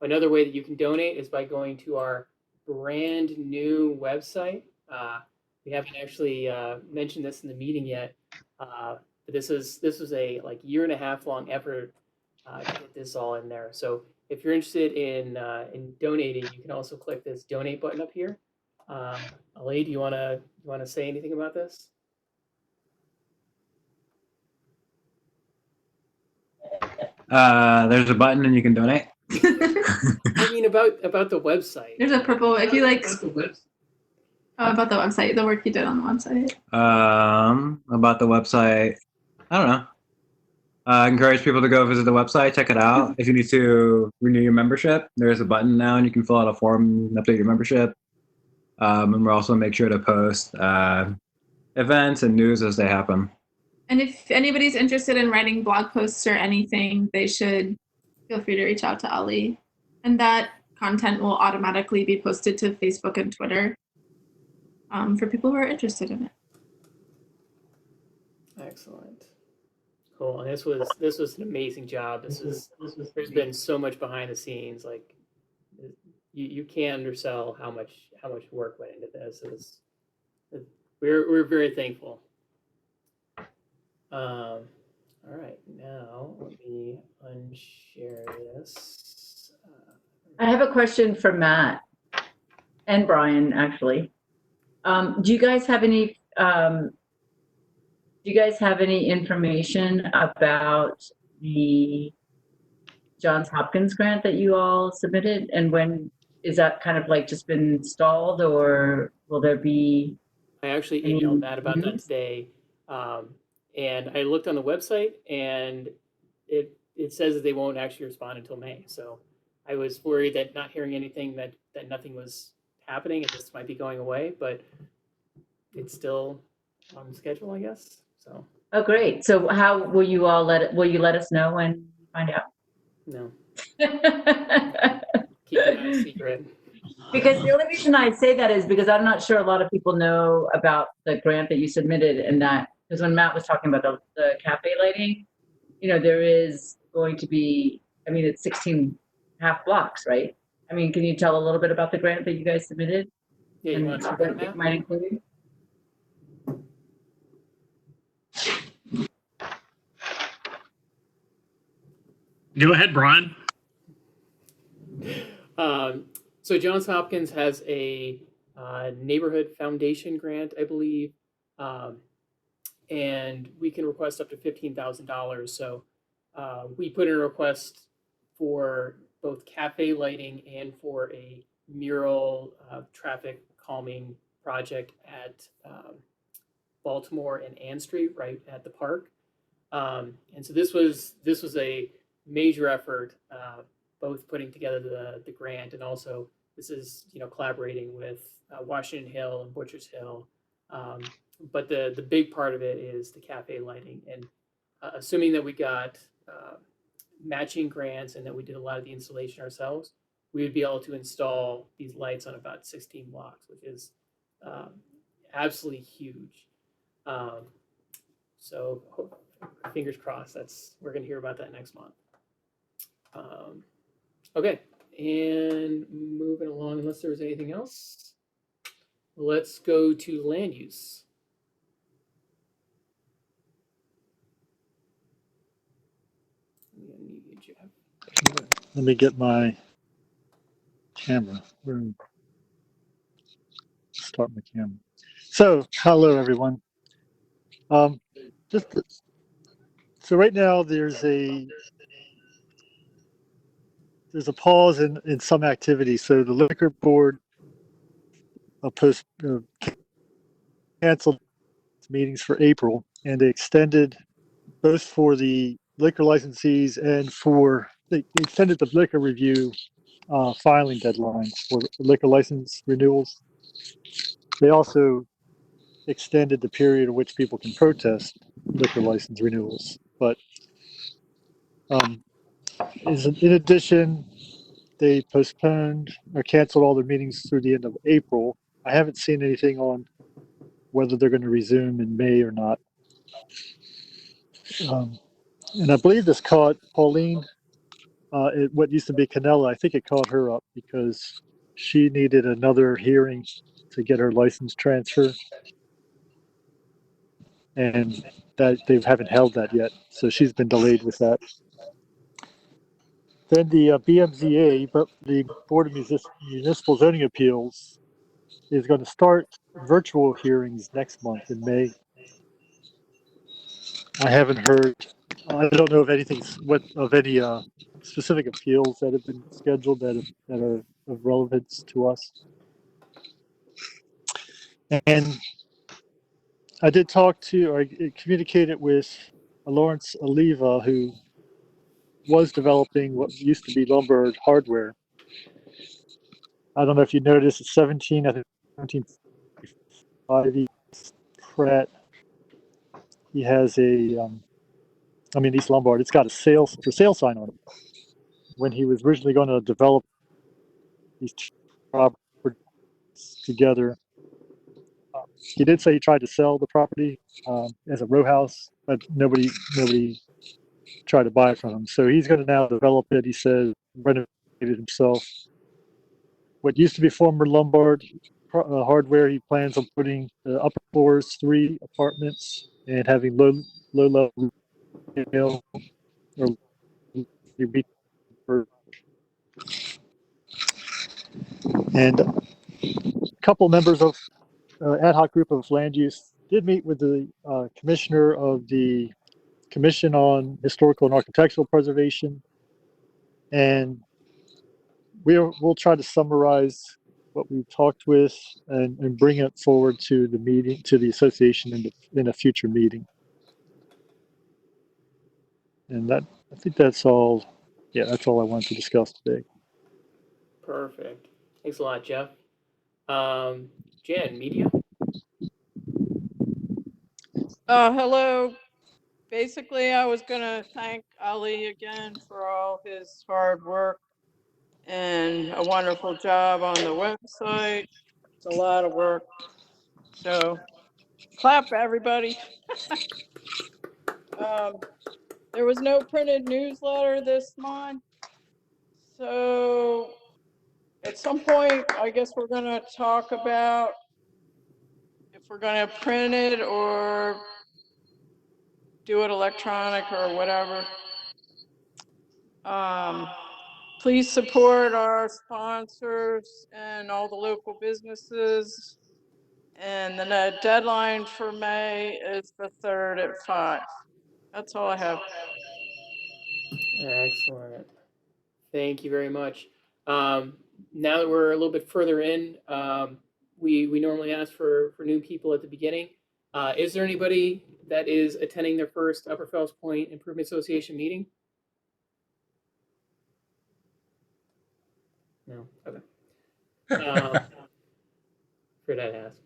another way that you can donate is by going to our brand new website. We haven't actually mentioned this in the meeting yet, but this was a year and a half long effort to get this all in there. So if you're interested in donating, you can also click this donate button up here. Ali, do you want to say anything about this? There's a button and you can donate. I mean, about the website. There's a purple, if you like, about the website, the work you did on the website. About the website, I don't know. Encourage people to go visit the website, check it out. If you need to renew your membership, there's a button now and you can fill out a form and update your membership. And we'll also make sure to post events and news as they happen. And if anybody's interested in writing blog posts or anything, they should feel free to reach out to Ali. And that content will automatically be posted to Facebook and Twitter for people who are interested in it. Excellent. Cool. And this was an amazing job. There's been so much behind the scenes. Like you can't undersell how much work went into this. We're very thankful. All right, now let me unshare this. I have a question for Matt and Brian, actually. Do you guys have any information about the Johns Hopkins grant that you all submitted, and when is that kind of just been stalled, or will there be? I actually emailed Matt about that today. And I looked on the website, and it says that they won't actually respond until May. So I was worried that not hearing anything, that nothing was happening, and this might be going away, but it's still on schedule, I guess. So. Oh, great. So how will you all will you let us know when you find out? No. Keep it a secret. Because the only reason I say that is because I'm not sure a lot of people know about the grant that you submitted, and that because when Matt was talking about the cafe lighting, there is going to be, it's 16 half blocks, right? Can you tell a little bit about the grant that you guys submitted? Yeah, you And want to what start it that? might include? Go ahead, Brian. So Johns Hopkins has a neighborhood foundation grant, I believe, and we can request up to $15,000. So we put in a request for both cafe lighting and for a mural traffic calming project at Baltimore and Ann Street, right at the park. And so this was a major effort, both putting together the grant and also this is collaborating with Washington Hill and Butchers Hill. But the big part of it is the cafe lighting, and assuming that we got matching grants and that we did a lot of the installation ourselves, we would be able to install these lights on about 16 blocks, which is absolutely huge. So fingers crossed. We're going to hear about that next month. Okay, and moving along, unless there's anything else, let's go to land use. Let me get my camera. Start my camera. So, hello everyone. So right now there's a pause in some activity. So the liquor board canceled meetings for April, and they extended both for the liquor licensees and they extended the liquor review filing deadline for liquor license renewals. They also extended the period in which people can protest liquor license renewals. But in addition, they postponed or canceled all their meetings through the end of April. I haven't seen anything on whether they're going to resume in May or not. And I believe this caught Pauline, what used to be Canella. I think it caught her up because she needed another hearing to get her license transfer. And that they haven't held that yet. So she's been delayed with that. Then the BMZA, but the Board of Municipal Zoning Appeals, is going to start virtual hearings next month in May. I haven't heard. I don't know of anything of any specific appeals that have been scheduled that are of relevance to us. And I did I communicated with Lawrence Oliva, who was developing what used to be Lombard Hardware. I don't know if you noticed, it's 1755 East Pratt. He has East Lombard. It's got a for sale sign on it. When he was originally going to develop these properties together, he did say he tried to sell the property as a row house, but nobody tried to buy it from him. So he's going to now develop it. He says renovate it himself. What used to be former Lombard Hardware, he plans on putting the upper floors 3 apartments and having low level retail or and a couple members of ad hoc group of land use did meet with the commissioner of the Commission on Historical and Architectural Preservation, and we'll try to summarize what we've talked with and bring it forward to the meeting, to the association in a future meeting. And I think that's all. Yeah, that's all I wanted to discuss today. Perfect. Thanks a lot, Jeff. Jen, media? Hello. Basically, I was going to thank Ali again for all his hard work and a wonderful job on the website. It's a lot of work. So, clap, everybody. there was no printed newsletter this month. So at some point, I guess we're gonna talk about if we're gonna print it or do it electronic or whatever. Please support our sponsors and all the local businesses. And the deadline for May is the 3rd at 5. That's all I have. Excellent. Thank you very much. Now that we're a little bit further in, we normally ask for new people at the beginning. Is there anybody that is attending their first Upper Fells Point Improvement Association meeting? No. Okay. Afraid I'd ask.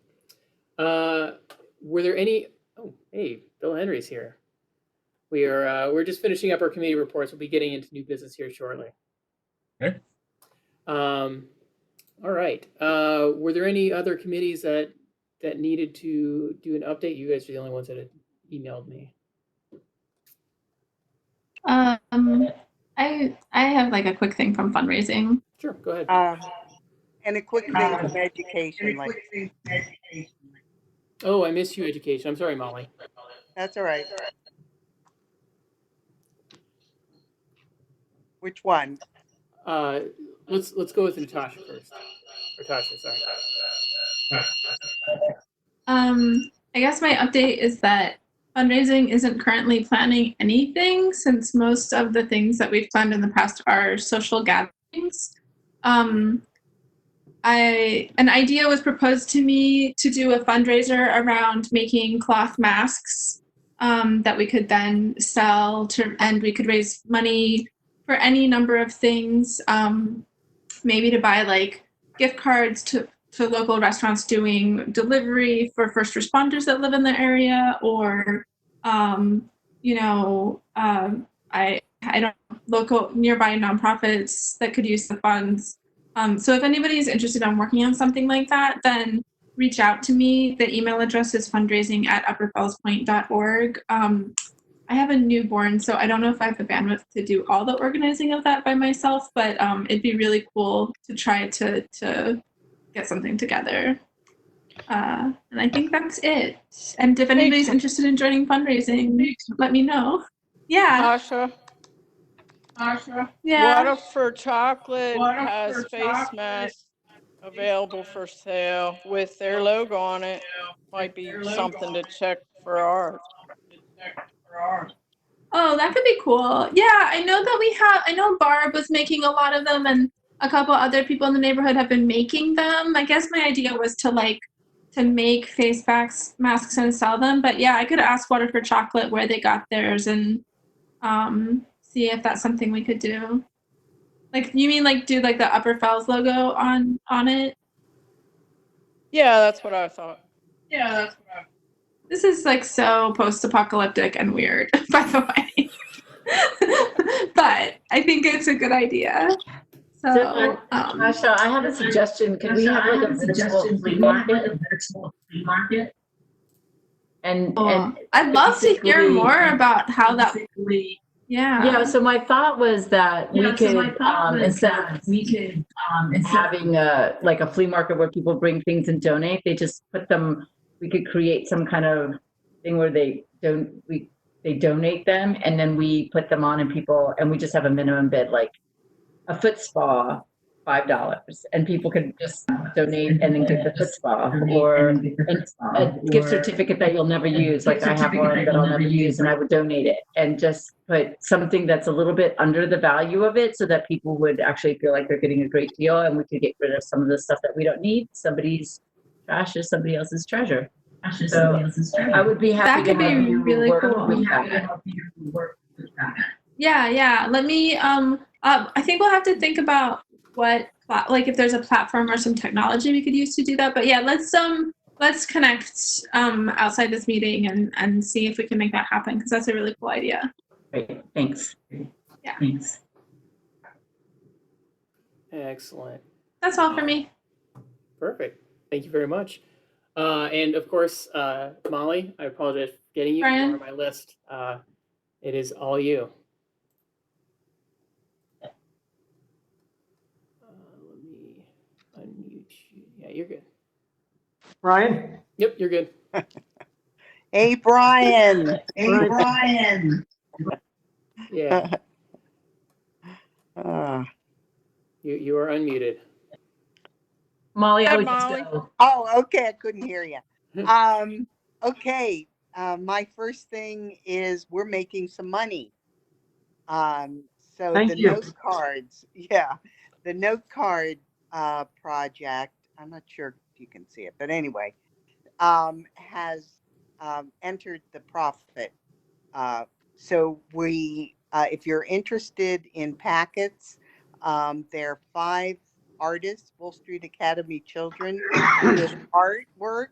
Were there any? Oh, hey, Bill Henry's here. We're just finishing up our committee reports. We'll be getting into new business here shortly. Okay. All right. Were there any other committees that needed to do an update? You guys are the only ones that had emailed me. I have like a quick thing from fundraising. Sure, go ahead. And a quick thing from education. Oh, I missed you, education. I'm sorry, Molly. That's all right. Which one? Let's go with Natasha first. Or Tasha, sorry. I guess my update is that fundraising isn't currently planning anything since most of the things that we've planned in the past are social gatherings. An idea was proposed to me to do a fundraiser around making cloth masks that we could then sell and we could raise money for any number of things, maybe to buy like gift cards to local restaurants doing delivery for first responders that live in the area, or I don't local nearby nonprofits that could use the funds. So if anybody is interested in working on something like that, then reach out to me. The email address is fundraising@upperfellspoint.org. I have a newborn, so I don't know if I have the bandwidth to do all the organizing of that by myself, but it'd be really cool to try to get something together. And I think that's it. And if anybody's interested in joining fundraising, let me know. Yeah. Asha, Yeah. Water for Chocolate has face masks available for sale with their logo on it. Might be something to check for ours. Oh, that could be cool. Yeah, I know Barb was making a lot of them, and a couple other people in the neighborhood have been making them. I guess my idea was to make face masks and sell them. But yeah, I could ask Water for Chocolate where they got theirs and see if that's something we could do. Like, you mean like do like the Upper Fells logo on it? Yeah, that's what I thought. This is like so post-apocalyptic and weird, by the way. But I think it's a good idea. So, Asha, I have a suggestion. Could we have like a virtual flea market? And I'd love to hear more about how that. Yeah. So my thought was that we could instead of having like a flea market where people bring things and donate, they just put them. We could create some kind of thing where they donate them and then we put them on and we just have a minimum bid, like a foot spa, $5, and people could just donate and then get the foot spa, or a gift certificate that you'll never use. Like I have one that I'll never use and I would donate it, and just put something that's a little bit under the value of it so that people would actually feel like they're getting a great deal, and we could get rid of some of the stuff that we don't need. Somebody's trash is somebody else's treasure. So I would be happy that could to have be you really work cool. with that. Yeah. Let me. I think we'll have to think about what, like, if there's a platform or some technology we could use to do that. But yeah, let's connect outside this meeting and see if we can make that happen, because that's a really cool idea. Great. Thanks. Yeah. Thanks. Excellent. That's all for me. Perfect. Thank you very much. And of course, Molly, I apologize for getting you Brian? on my list. It is all you. Let me unmute you. Yeah, you're good. Brian? Yep, you're good. Hey, Brian. Brian. Brian. Yeah, Uh, you are unmuted. Molly, I Hi, would just Molly. go. oh, okay. I couldn't hear you. Okay. My first thing is we're making some money. So Thank the you. note cards, yeah, the note card project, I'm not sure if you can see it, but anyway, has entered the profit. So if you're interested in packets, there are 5 artists, Wolf Street Academy children, with artwork,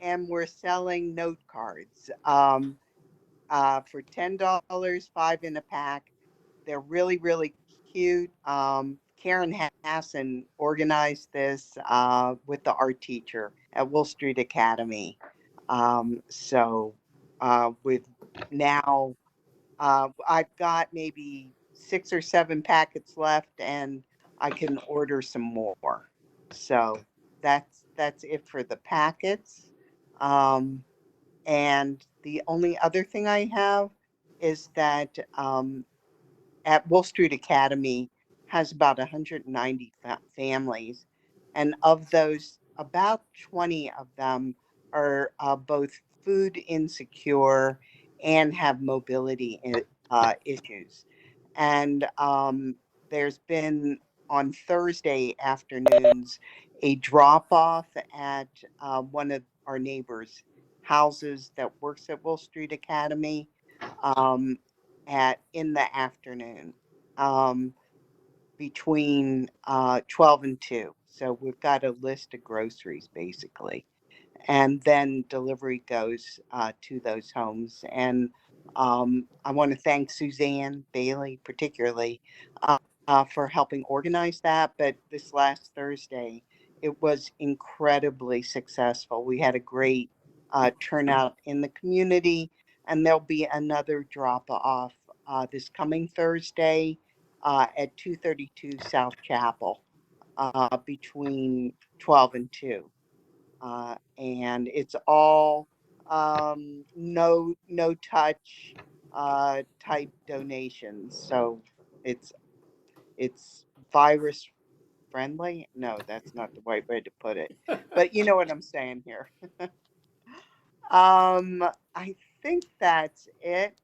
and we're selling note cards for $10, 5 in a pack. They're really, really cute. Karen Hassan organized this with the art teacher at Wolf Street Academy. With now, I've got maybe 6 or 7 packets left, and I can order some more. So that's it for the packets. And the only other thing I have is that at Wolf Street Academy has about 190 families, and of those, about 20 of them are both food insecure and have mobility issues. And there's been on Thursday afternoons a drop off at one of our neighbors' houses that works at Wolf Street Academy. In the afternoon between 12 and 2. So we've got a list of groceries basically. And then delivery goes to those homes. And I want to thank Suzanne Bailey particularly for helping organize that. But this last Thursday, it was incredibly successful. We had a great turnout in the community, and there'll be another drop off this coming Thursday at 232 South Chapel between 12 and 2. And it's all no touch type donations. So it's virus friendly. No, that's not the right way to put it. But you know what I'm saying here. I think that's it.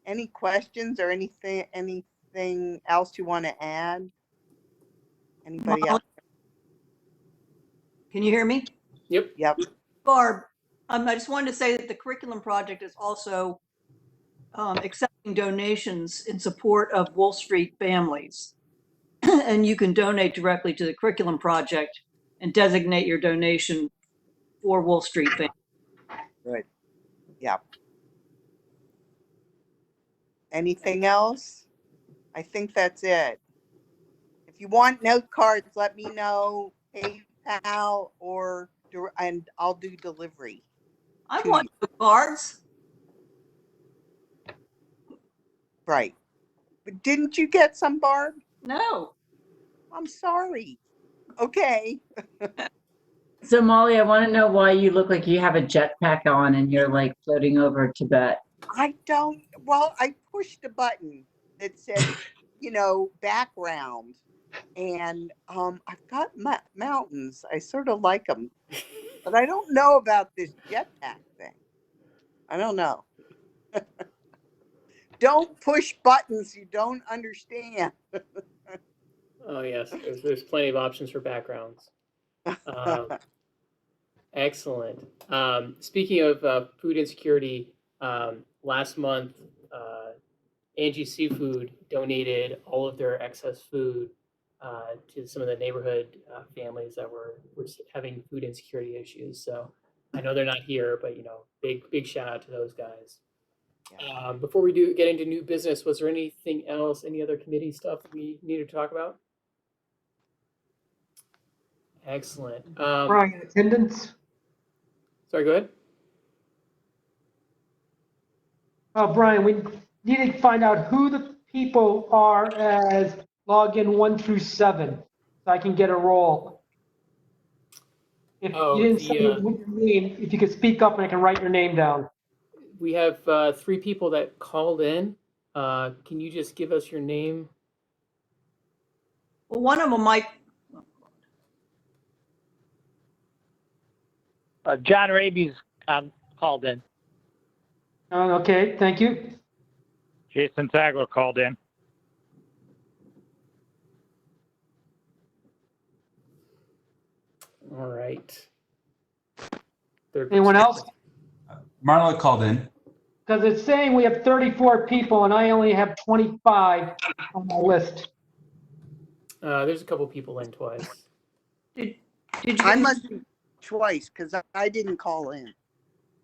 Any questions or anything else you want to add? Anybody Molly, else? can you hear me? Yep. Barb, I just wanted to say that the curriculum project is also accepting donations in support of Wolf Street families. And you can donate directly to the curriculum project and designate your donation for Wolf Street families. Good. Yeah. Anything else? I think that's it. If you want note cards, let me know, PayPal and I'll do delivery. I want the cards. Right. But didn't you get some, Barb? No. I'm sorry. Okay. So Molly, I want to know why you look like you have a jetpack on and you're like floating over Tibet. I pushed a button that said, background. And I've got mountains. I sort of like them. But I don't know about this jetpack thing. I don't know. Don't push buttons you don't understand. Oh yes, there's plenty of options for backgrounds. Excellent. Speaking of food insecurity, last month Angie Seafood donated all of their excess food to some of the neighborhood families that were having food insecurity issues. So I know they're not here, but big shout out to those guys. Before we get into new business, was there anything else, any other committee stuff we needed to talk about? Excellent. Brian, attendance? Sorry, go ahead. Brian, we need to find out who the people are as login 1 through 7, so I can get a roll. If Oh, you didn't say the, your name, if you could speak up and I can write your name down. We have 3 people that called in. Can you just give us your name? Well, one of them might, John Raby's called in. Okay, thank you. Jason Zagler called in. All right. Anyone else? Marla called in. Because it's saying we have 34 people and I only have 25 on my list. There's a couple people in twice. I must be twice because I didn't call in.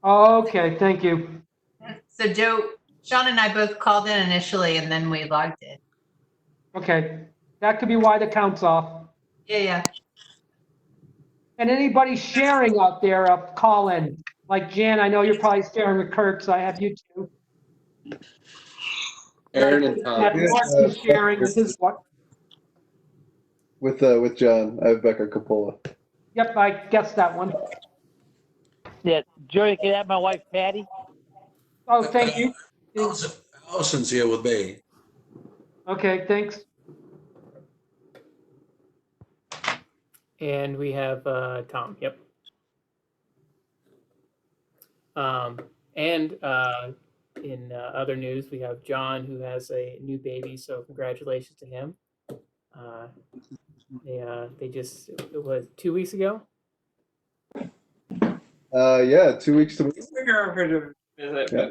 Okay, thank you. So Sean and I both called in initially and then we logged in. Okay, that could be why the count's off. Yeah. And anybody sharing out there, call in. Like Jan, I know you're probably sharing with Kirk, so I have you too. Aaron and That Tom. Mark is sharing with his what? With John, I have Becker Capola. Yep, I guessed that one. Yeah, Joey, can I have my wife Patty? Oh, thank you. Allison's here with me. Okay, thanks. And we have Tom. Yep. And in other news, we have John, who has a new baby. So congratulations to him. They just, it was 2 weeks ago. Yeah, 2 weeks to. Yeah.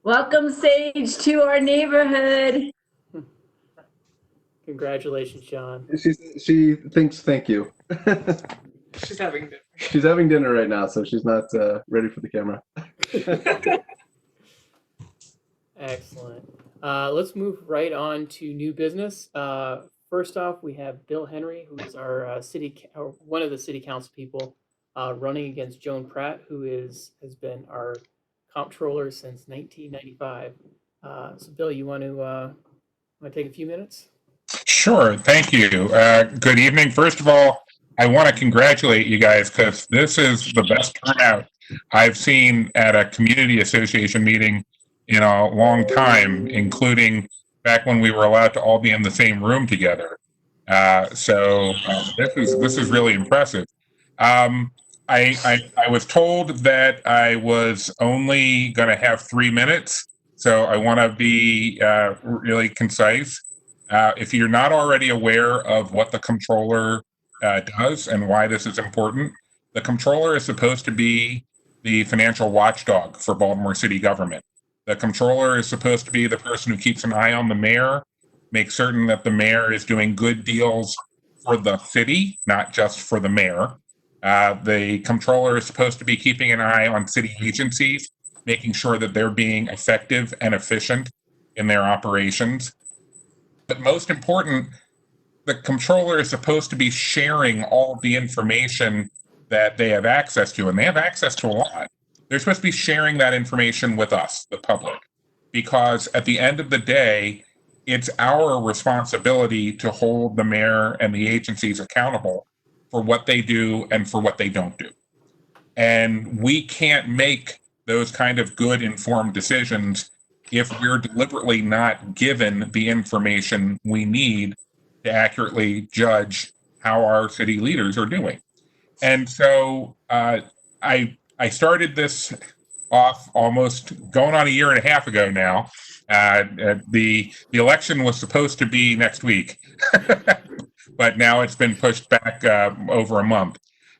Welcome, Sage, to our neighborhood. Congratulations, John. She thinks thank you. She's having dinner. She's having dinner right now, so she's not ready for the camera. Excellent. Let's move right on to new business. First off, we have Bill Henry, who is our one of the city council people, running against Joan Pratt, who has been our comptroller since 1995. So, Bill, you want to take a few minutes? Sure. Thank you. Good evening. First of all, I want to congratulate you guys because this is the best turnout I've seen at a community association meeting in a long time, including back when we were allowed to all be in the same room together. So this is really impressive. I was told that I was only going to have 3 minutes, so I want to be really concise. If you're not already aware of what the comptroller does and why this is important, the comptroller is supposed to be the financial watchdog for Baltimore City government. The comptroller is supposed to be the person who keeps an eye on the mayor, makes certain that the mayor is doing good deals for the city, not just for the mayor. The comptroller is supposed to be keeping an eye on city agencies, making sure that they're being effective and efficient in their operations. But most important, the comptroller is supposed to be sharing all of the information that they have access to, and they have access to a lot. They're supposed to be sharing that information with us, the public, because at the end of the day, it's our responsibility to hold the mayor and the agencies accountable for what they do and for what they don't do. And we can't make those kind of good informed decisions if we're deliberately not given the information we need to accurately judge how our city leaders are doing. And so I started this off almost going on a year and a half ago now. The election was supposed to be next week, but now it's been pushed back over a month.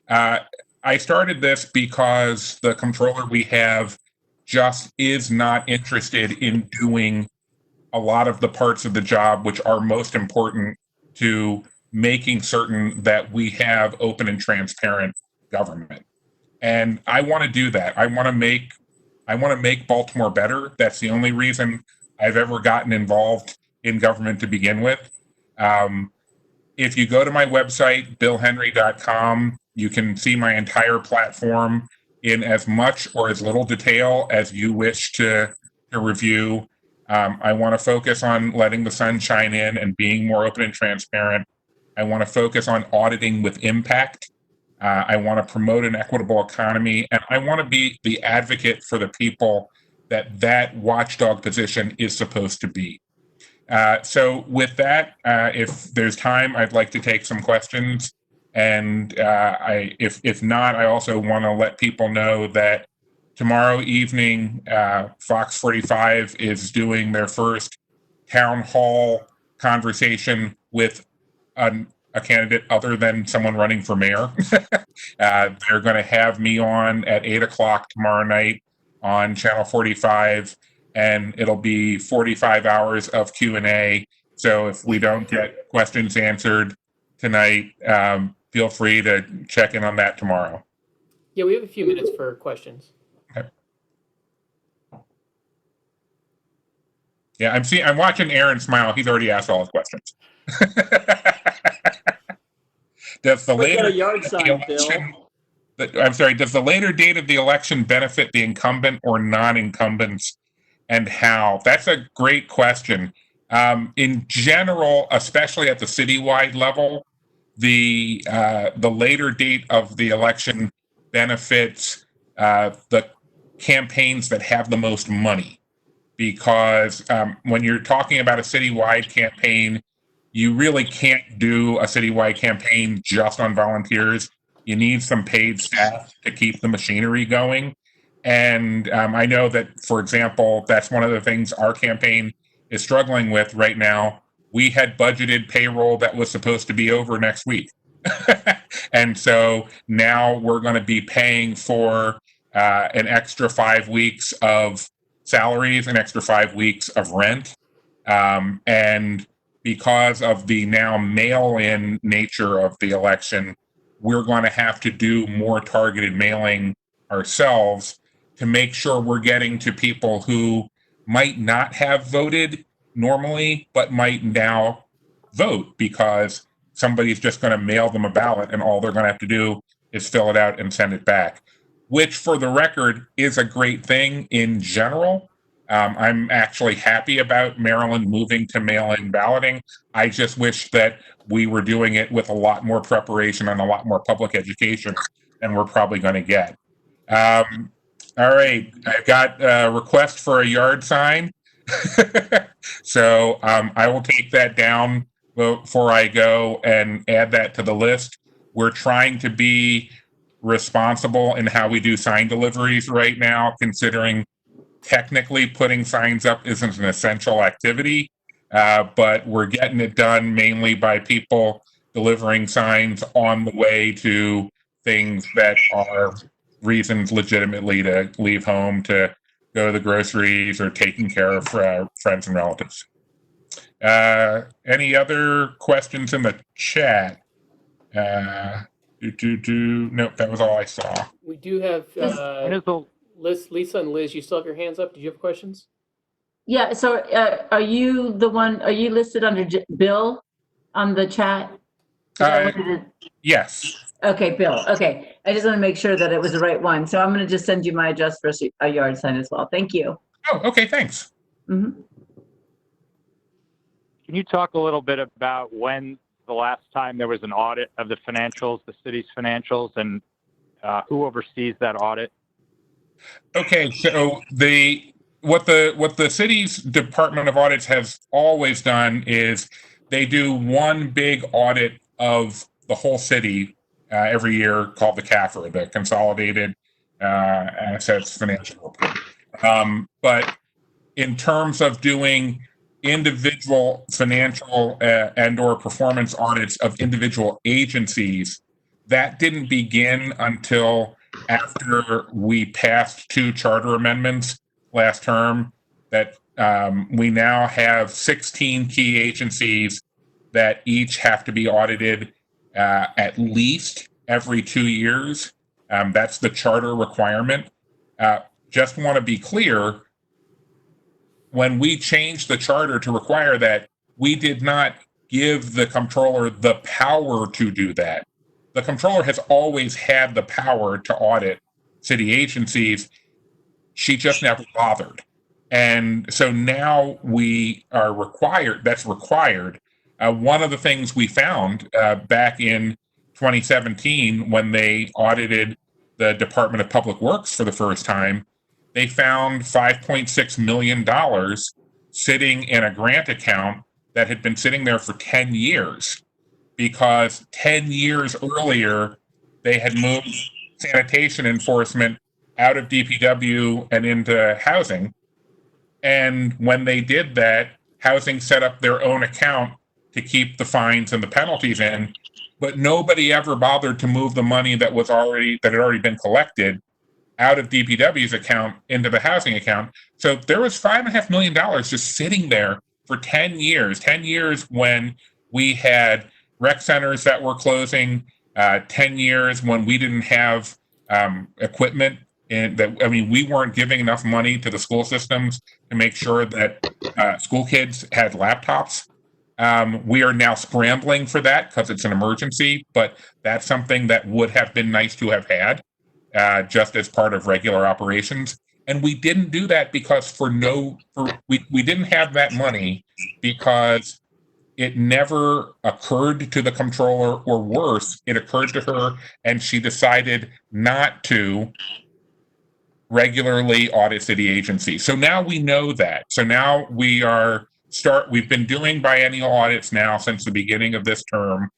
I started this because the comptroller we have just is not interested in doing a lot of the parts of the job which are most important to making certain that we have open and transparent government. And I want to do that. I want to make Baltimore better. That's the only reason I've ever gotten involved in government to begin with. If you go to my website, billhenry.com, you can see my entire platform. in as much or as little detail as you wish to review. I want to focus on letting the sun shine in and being more open and transparent. I want to focus on auditing with impact. I want to promote an equitable economy, and I want to be the advocate for the people that watchdog position is supposed to be. So with that, if there's time, I'd like to take some questions. And if not, I also want to let people know that tomorrow evening, Fox 45 is doing their first town hall conversation with a candidate other than someone running for mayor. They're going to have me on at 8 o'clock tomorrow night on Channel 45, and it'll be 45 hours of Q&A. So if we don't get questions answered tonight, feel free to check in on that tomorrow. Yeah, we have a few minutes for questions. Okay. Yeah, I'm watching Aaron smile. He's already asked all his questions. Does the later yard sign, Bill. I'm sorry, does the later date of the election benefit the incumbent or non-incumbents, and how? That's a great question. In general, especially at the citywide level, the later date of the election benefits the campaigns that have the most money, because when you're talking about a citywide campaign, you really can't do a citywide campaign just on volunteers. You need some paid staff to keep the machinery going. And I know that, for example, that's one of the things our campaign is struggling with right now. We had budgeted payroll that was supposed to be over next week. And so now we're going to be paying for an extra 5 weeks of salaries, an extra 5 weeks of rent. And because of the now mail-in nature of the election, we're going to have to do more targeted mailing ourselves to make sure we're getting to people who might not have voted normally, but might now vote because somebody's just going to mail them a ballot and all they're going to have to do is fill it out and send it back, which for the record is a great thing in general. I'm actually happy about Maryland moving to mail-in balloting. I just wish that we were doing it with a lot more preparation and a lot more public education than we're probably going to get. All right, I've got a request for a yard sign. So I will take that down before I go and add that to the list. We're trying to be responsible in how we do sign deliveries right now, considering technically putting signs up isn't an essential activity, but we're getting it done mainly by people delivering signs on the way to things that are reasons legitimately to leave home, to go to the groceries, or taking care of friends and relatives. Any other questions in the chat? Nope, that was all I saw. We do have Lisa and Liz, you still have your hands up. Did you have questions? Yeah, so are you listed under Bill on the chat? Yes. Okay, Bill. Okay. I just want to make sure that it was the right one. So I'm going to just send you my address for a yard sign as well. Thank you. Oh, okay, thanks. Mm-hmm. Can you talk a little bit about when the last time there was an audit of the financials, the city's financials, and who oversees that audit? Okay, so what the city's Department of Audits has always done is they do one big audit of the whole city every year called the CAFR, the Consolidated Assets Financial Report. But in terms of doing individual financial and or performance audits of individual agencies, that didn't begin until after we passed 2 charter amendments last term, that we now have 16 key agencies that each have to be audited at least every 2 years. That's the charter requirement. Just want to be clear, when we changed the charter to require that, we did not give the comptroller the power to do that. The comptroller has always had the power to audit city agencies, she just never bothered. And so now we are required, that's required. One of the things we found back in 2017 when they audited the Department of Public Works for the first time, they found $5.6 million sitting in a grant account that had been sitting there for 10 years because 10 years earlier, they had moved sanitation enforcement out of DPW and into housing. And when they did that, housing set up their own account to keep the fines and the penalties in, but nobody ever bothered to move the money that had already been collected out of DPW's account into the housing account. So there was $5.5 million just sitting there for 10 years. 10 years when we had rec centers that were closing, 10 years when we didn't have equipment. We weren't giving enough money to the school systems to make sure that school kids had laptops. We are now scrambling for that because it's an emergency, but that's something that would have been nice to have had just as part of regular operations. And we didn't do that because we didn't have that money because it never occurred to the comptroller, or worse, it occurred to her and she decided not to regularly audit city agencies. So now we know that. So now we've been doing biennial audits now since the beginning of this term.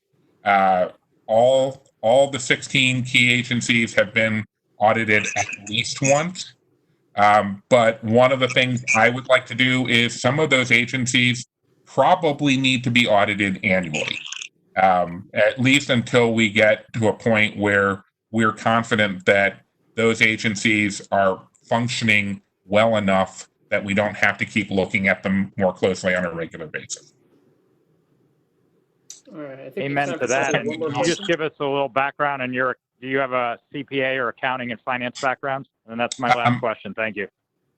All the 16 key agencies have been audited at least once. But one of the things I would like to do is some of those agencies probably need to be audited annually, at least until we get to a point where we're confident that those agencies are functioning well enough that we don't have to keep looking at them more closely on a regular basis. All right. I think Amen it's to time for that. one more Can you just question. give us a little background on do you have a CPA or accounting and finance background? And that's my last question. Thank you.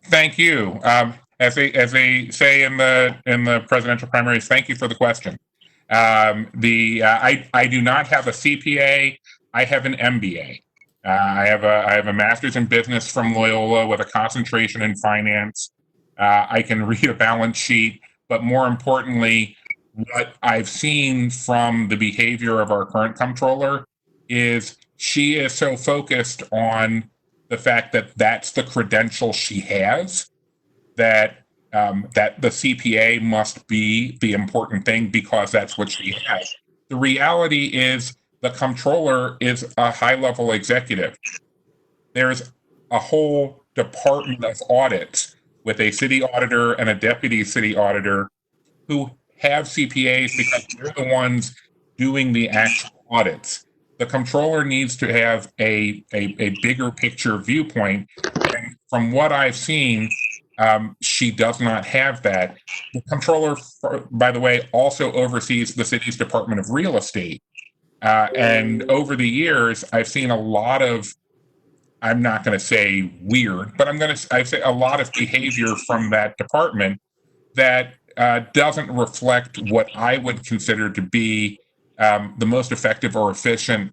Thank you. As they say in the presidential primaries, thank you for the question. I do not have a CPA. I have an MBA. I have a master's in business from Loyola with a concentration in finance. I can read a balance sheet, but more importantly, what I've seen from the behavior of our current comptroller is she is so focused on the fact that that's the credential she has, that the CPA must be the important thing because that's what she has. The reality is the comptroller is a high-level executive. There's a whole department of audits with a city auditor and a deputy city auditor who have CPAs because they're the ones doing the actual audits. The comptroller needs to have a bigger picture viewpoint. And from what I've seen, she does not have that. The comptroller, by the way, also oversees the city's Department of Real Estate. And over the years, I've seen a lot of, I'm not going to say weird, but I'd say a lot of behavior from that department that doesn't reflect what I would consider to be the most effective or efficient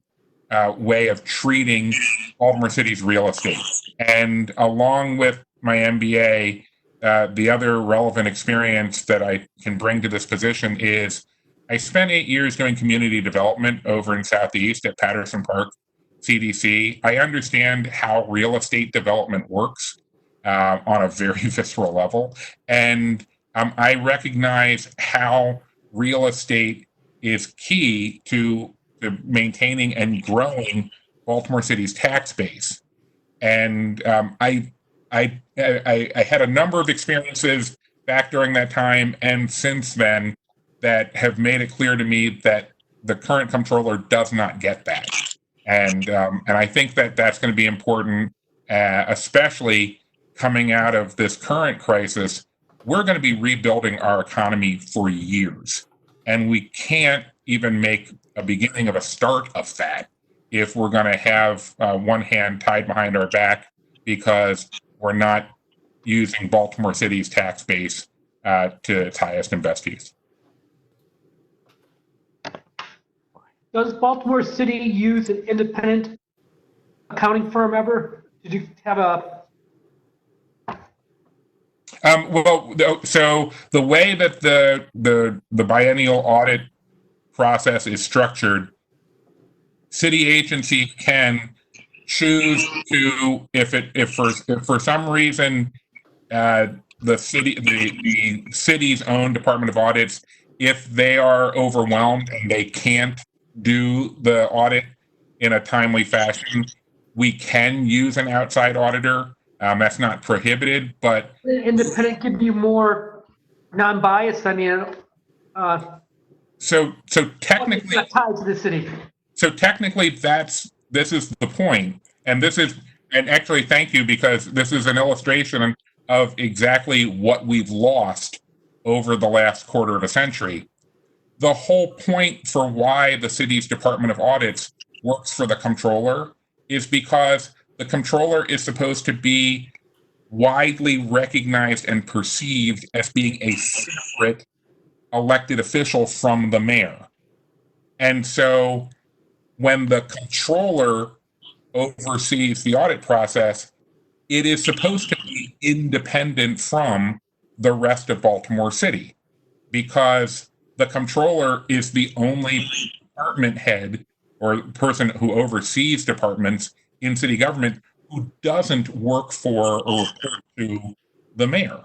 way of treating Baltimore City's real estate. And along with my MBA, the other relevant experience that I can bring to this position is I spent 8 years doing community development over in Southeast at Patterson Park CDC. I understand how real estate development works on a very visceral level. And I recognize how real estate is key to maintaining and growing Baltimore City's tax base. And I had a number of experiences back during that time and since then that have made it clear to me that the current comptroller does not get that. And I think that that's going to be important, especially coming out of this current crisis. We're going to be rebuilding our economy for years, and we can't even make a beginning of a start of that if we're going to have one hand tied behind our back because we're not using Baltimore City's tax base to its highest and best use. Does Baltimore City use an independent accounting firm ever Did you have a, So the way that the biennial audit process is structured, city agency can choose to, if for some reason the city's own Department of Audits, if they are overwhelmed and they can't do the audit in a timely fashion, we can use an outside auditor. That's not prohibited, but independent could be more non-biased? I mean, so technically, it's not tied to the city. so technically, this is the point, and actually, thank you, because this is an illustration of exactly what we've lost over the last quarter of a century. The whole point for why the city's Department of Audits works for the comptroller is because the comptroller is supposed to be widely recognized and perceived as being a separate elected official from the mayor. And so when the comptroller oversees the audit process, it is supposed to be independent from the rest of Baltimore City, because the comptroller is the only department head or person who oversees departments in city government who doesn't work for or report to the mayor.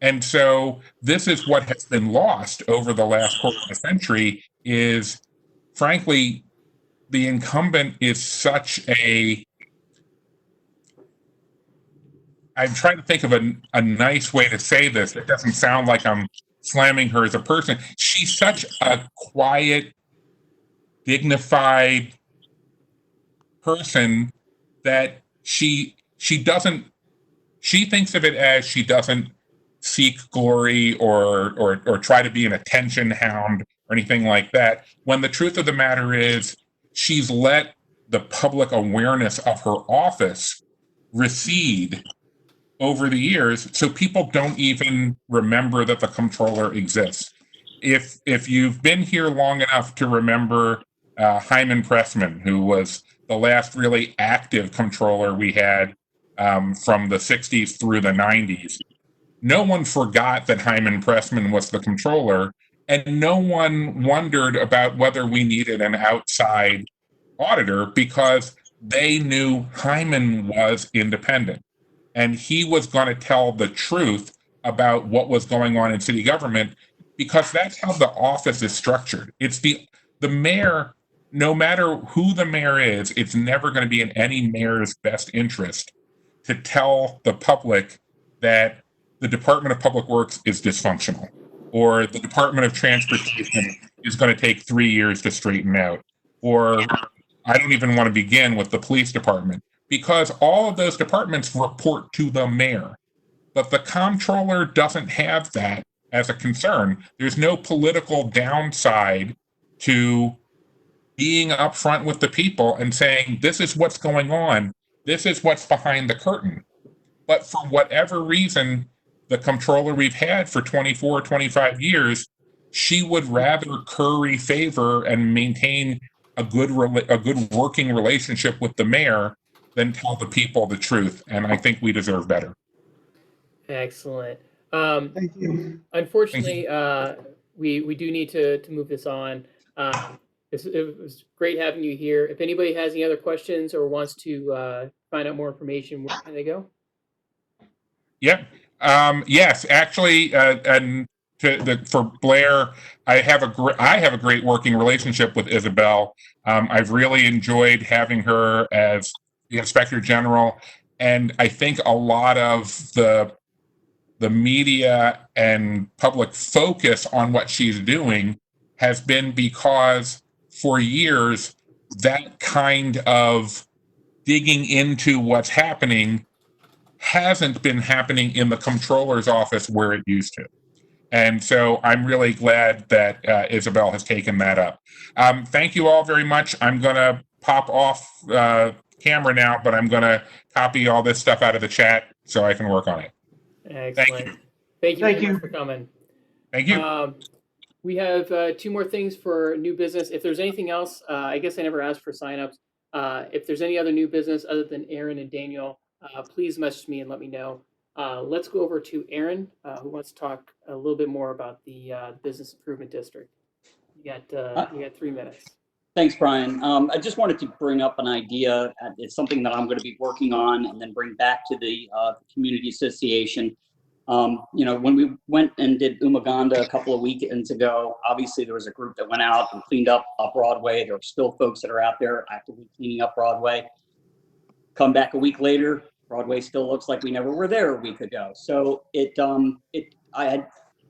And so this is what has been lost over the last quarter of a century is, frankly, the incumbent is such I'm trying to think of a nice way to say this. It doesn't sound like I'm slamming her as a person. She's such a quiet, dignified person that she thinks of it as she doesn't seek glory or try to be an attention hound or anything like that, when the truth of the matter is she's let the public awareness of her office recede over the years, so people don't even remember that the comptroller exists. If you've been here long enough to remember Hyman Pressman, who was the last really active comptroller we had from the 60s through the 90s, no one forgot that Hyman Pressman was the comptroller, and no one wondered about whether we needed an outside auditor because they knew Hyman was independent. And he was going to tell the truth about what was going on in city government, because that's how the office is structured. It's the mayor, no matter who the mayor is, it's never going to be in any mayor's best interest to tell the public that the Department of Public Works is dysfunctional, or the Department of Transportation is going to take 3 years to straighten out, or I don't even want to begin with the police department, because all of those departments report to the mayor. But the comptroller doesn't have that as a concern. There's no political downside to being upfront with the people and saying, this is what's going on. This is what's behind the curtain. But for whatever reason, the comptroller we've had for 24, 25 years, she would rather curry favor and maintain a good working relationship with the mayor than tell the people the truth. And I think we deserve better. Excellent. Thank you. Unfortunately, we do need to move this on. It was great having you here. If anybody has any other questions or wants to find out more information, where can they go? Yep. Yes, actually, and for Blair, I have a great working relationship with Isabel. I've really enjoyed having her as the Inspector General, and I think a lot of the media and public focus on what she's doing has been because for years that kind of digging into what's happening hasn't been happening in the comptroller's office where it used to. And so I'm really glad that Isabel has taken that up. Thank you all very much. I'm going to pop off camera now, but I'm going to copy all this stuff out of the chat so I can work on it. Excellent. Thank you very much for coming. Thank you. We have 2 more things for new business. If there's anything else, I guess I never asked for signups. If there's any other new business other than Aaron and Daniel, please message me and let me know. Let's go over to Aaron, who wants to talk a little bit more about the Business Improvement District. You got 3 minutes. Thanks, Brian. I just wanted to bring up an idea. It's something that I'm going to be working on and then bring back to the community association. When we went and did Umaganda a couple of weekends ago, obviously there was a group that went out and cleaned up Broadway. There are still folks that are out there actively cleaning up Broadway. Come back a week later, Broadway still looks like we never were there a week ago. So I had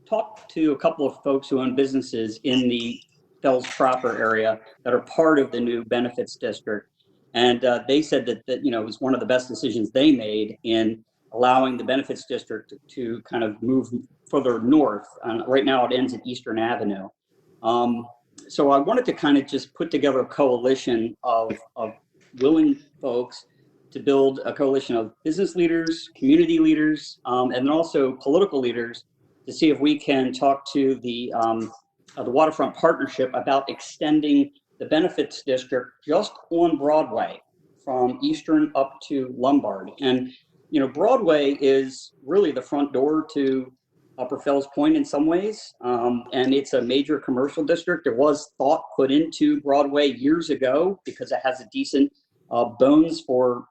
talked to a couple of folks who own businesses in the Fells proper area that are part of the new benefits district. And they said that it was one of the best decisions they made in allowing the benefits district to kind of move further north. Right now it ends at Eastern Avenue. So I wanted to kind of just put together a coalition of willing folks to build a coalition of business leaders, community leaders, and then also political leaders to see if we can talk to the Waterfront Partnership about extending the benefits district just on Broadway from Eastern up to Lombard. And Broadway is really the front door to Upper Fells Point in some ways, and it's a major commercial district. There was thought put into Broadway years ago because it has a decent bones for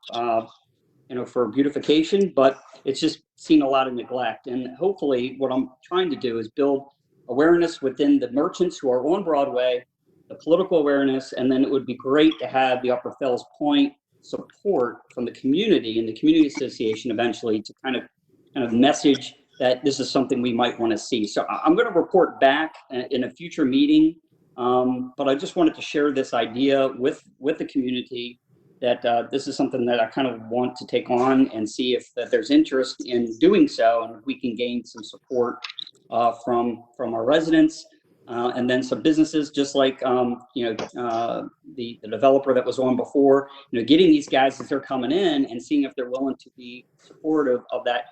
beautification, but it's just seen a lot of neglect. And hopefully what I'm trying to do is build awareness within the merchants who are on Broadway, the political awareness, and then it would be great to have the Upper Fells Point support from the community and the community association eventually to kind of message that this is something we might want to see. So I'm going to report back in a future meeting, but I just wanted to share this idea with the community that this is something that I kind of want to take on and see if that there's interest in doing so, and we can gain some support from our residents. And then some businesses, just like the developer that was on before, getting these guys as they're coming in and seeing if they're willing to be supportive of that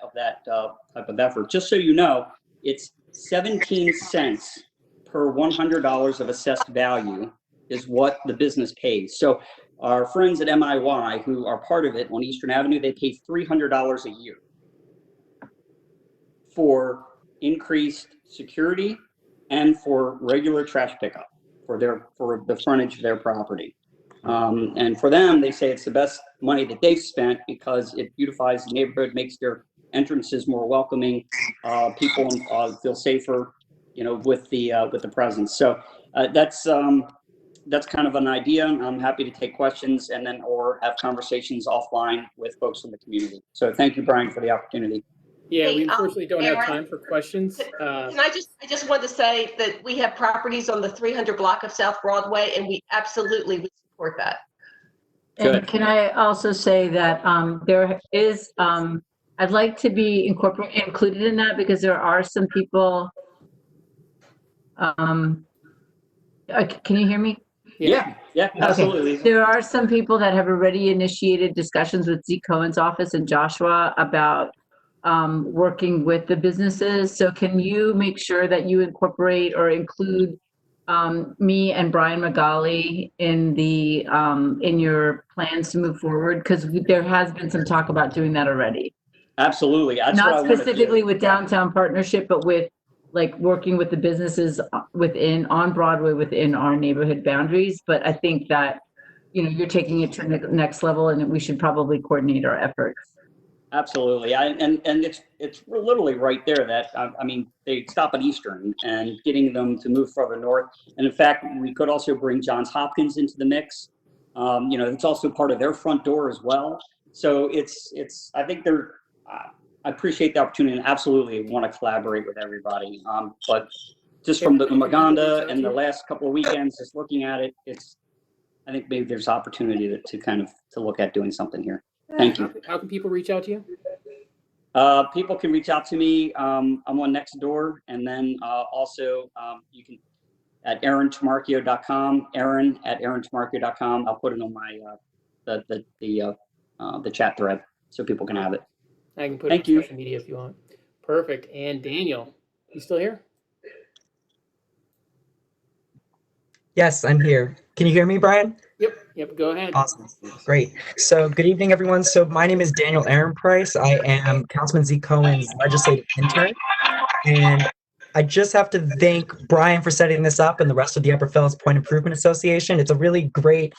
type of effort. Just so you know, it's 17 cents per $100 of assessed value is what the business pays. So our friends at MIY who are part of it on Eastern Avenue, they pay $300 a year for increased security and for regular trash pickup for the frontage of their property. And for them, they say it's the best money that they've spent because it beautifies the neighborhood, makes their entrances more welcoming. People feel safer, with the presence. So that's kind of an idea. I'm happy to take questions and then or have conversations offline with folks in the community. So thank you, Brian, for the opportunity. Yeah, Hey, we unfortunately don't have Aaron, time for questions. Can I just wanted to say that we have properties on the 300 block of South Broadway, and we absolutely would support that. And can I also say that there is, I'd like to be included in that because there are some people. Can you hear me? Yeah, absolutely. Okay. There are some people that have already initiated discussions with Zeke Cohen's office and Joshua about working with the businesses. So can you make sure that you incorporate or include me and Brian Magali in in your plans to move forward? Because there has been some talk about doing that already. Absolutely. That's not specifically with Downtown Partnership, but with like working with the businesses on Broadway within our neighborhood boundaries. But I think that you're taking it to the next level, and we should probably coordinate our efforts. Absolutely. And it's literally right there that, they stop at Eastern and getting them to move further north. And in fact, we could also bring Johns Hopkins into the mix. It's also part of their front door as well. So I think I appreciate the opportunity and absolutely want to collaborate with everybody. But just from the Umaganda and the last couple of weekends, just looking at it, I think maybe there's opportunity to look at doing something here. Thank you. How can people reach out to you? People can reach out to me. I'm on Nextdoor, and then also you can at aarontamarchio.com. Aaron at aarontamarchio.com. I'll put it on my the chat thread so people can have it. I can put it on social media if you want. Perfect. And Daniel, you still here? Yes, I'm here. Can you hear me, Brian? Yep. Yep, go ahead. Awesome. Great. So good evening, everyone. So my name is Daniel Aaron Price. I am Councilman Z. Cohen's legislative intern. And I just have to thank Brian for setting this up and the rest of the Upper Phillips Point Improvement Association. It's a really great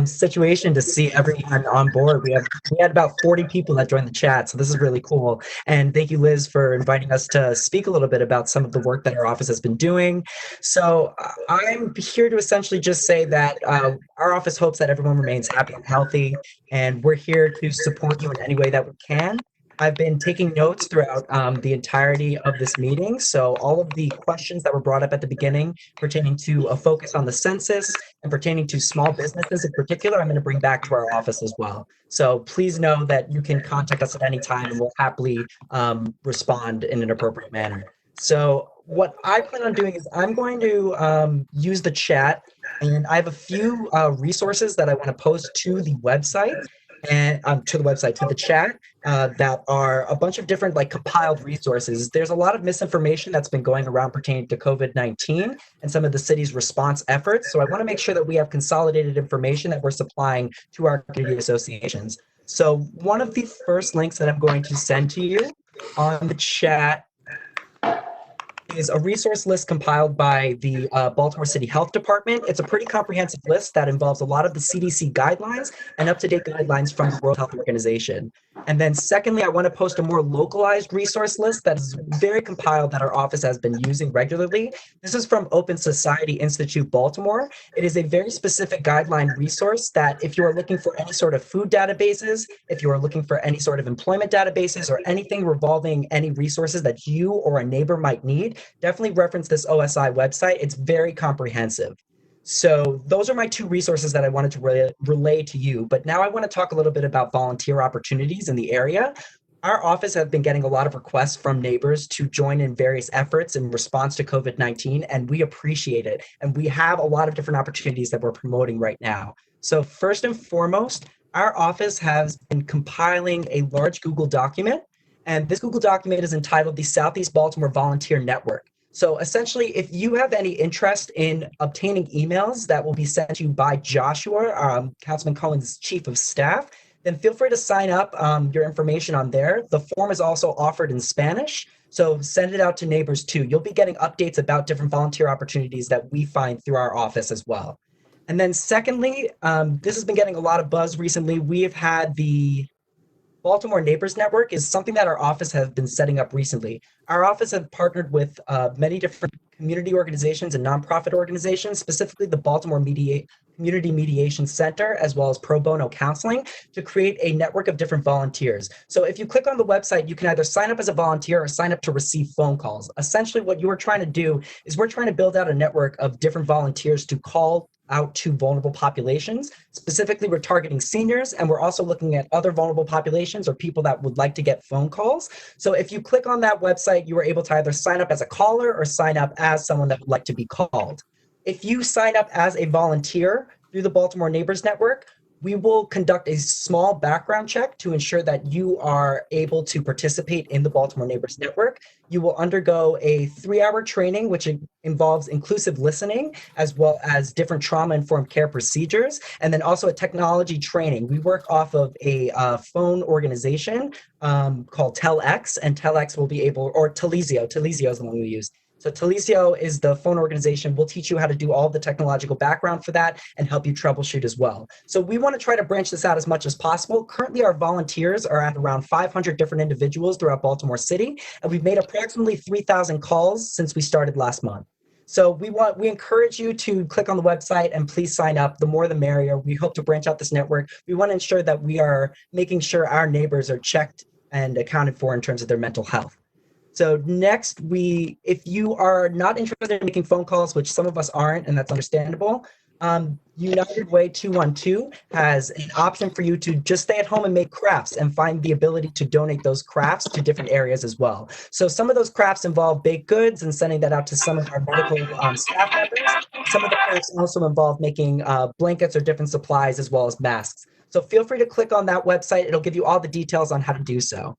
situation to see everyone on board. We had about 40 people that joined the chat, so this is really cool. And thank you, Liz, for inviting us to speak a little bit about some of the work that our office has been doing. So I'm here to essentially just say that our office hopes that everyone remains happy and healthy, and we're here to support you in any way that we can. I've been taking notes throughout the entirety of this meeting. So all of the questions that were brought up at the beginning pertaining to a focus on the census and pertaining to small businesses in particular, I'm going to bring back to our office as well. So please know that you can contact us at any time and we'll happily respond in an appropriate manner. So what I plan on doing is I'm going to use the chat, and I have a few resources that I want to post to the website and to the chat that are a bunch of different compiled resources. There's a lot of misinformation that's been going around pertaining to COVID-19 and some of the city's response efforts. So I want to make sure that we have consolidated information that we're supplying to our community associations. So one of the first links that I'm going to send to you on the chat is a resource list compiled by the Baltimore City Health Department. It's a pretty comprehensive list that involves a lot of the CDC guidelines and up-to-date guidelines from the World Health Organization. And then secondly, I want to post a more localized resource list that is very compiled that our office has been using regularly. This is from Open Society Institute Baltimore. It is a very specific guideline resource that if you are looking for any sort of food databases, if you are looking for any sort of employment databases or anything revolving any resources that you or a neighbor might need, definitely reference this OSI website. It's very comprehensive. So those are my two resources that I wanted to relay to you. But now I want to talk a little bit about volunteer opportunities in the area. Our office has been getting a lot of requests from neighbors to join in various efforts in response to COVID-19, and we appreciate it. And we have a lot of different opportunities that we're promoting right now. So first and foremost, our office has been compiling a large Google document, and this Google document is entitled the Southeast Baltimore Volunteer Network. So essentially, if you have any interest in obtaining emails that will be sent to you by Joshua, Councilman Cohen's chief of staff, then feel free to sign up your information on there. The form is also offered in Spanish, so send it out to neighbors too. You'll be getting updates about different volunteer opportunities that we find through our office as well. And then secondly, this has been getting a lot of buzz recently. We have had the Baltimore Neighbors Network is something that our office has been setting up recently. Our office has partnered with many different community organizations and nonprofit organizations, specifically the Baltimore Community Mediation Center, as well as Pro Bono Counseling, to create a network of different volunteers. So if you click on the website, you can either sign up as a volunteer or sign up to receive phone calls. Essentially, what you are trying to do is we're trying to build out a network of different volunteers to call out to vulnerable populations. Specifically, we're targeting seniors, and we're also looking at other vulnerable populations or people that would like to get phone calls. So if you click on that website, you are able to either sign up as a caller or sign up as someone that would like to be called. If you sign up as a volunteer through the Baltimore Neighbors Network, we will conduct a small background check to ensure that you are able to participate in the Baltimore Neighbors Network. You will undergo a 3-hour training, which involves inclusive listening, as well as different trauma-informed care procedures, and then also a technology training. We work off of a phone organization called Telex, and Telex will be able, or Telesio is the one we use. So Telesio is the phone organization. We'll teach you how to do all the technological background for that and help you troubleshoot as well. So we want to try to branch this out as much as possible. Currently, our volunteers are at around 500 different individuals throughout Baltimore City, and we've made approximately 3,000 calls since we started last month. So we encourage you to click on the website and please sign up. The more the merrier. We hope to branch out this network. We want to ensure that we are making sure our neighbors are checked and accounted for in terms of their mental health. So next, if you are not interested in making phone calls, which some of us aren't, and that's understandable, United Way 212 has an option for you to just stay at home and make crafts and find the ability to donate those crafts to different areas as well. So some of those crafts involve baked goods and sending that out to some of our medical staff members. Some of the crafts also involve making blankets or different supplies as well as masks. So feel free to click on that website. It'll give you all the details on how to do so.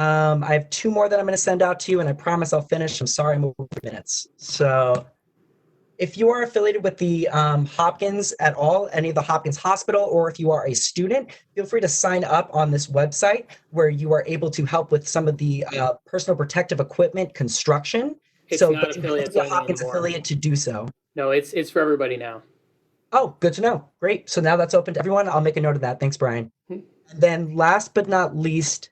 I have 2 more that I'm going to send out to you, and I promise I'll finish. I'm sorry I'm over minutes. So if you are affiliated with the Hopkins at all, any of the Hopkins Hospital, or if you are a student, feel free to sign up on this website where you are able to help with some of the personal protective equipment construction. It's So not but you have to affiliates be a only Hopkins anymore. affiliate to do so. No, it's for everybody now. Oh, good to know. Great. So now that's open to everyone. I'll make a note of that. Thanks, Brian. And then last but not least,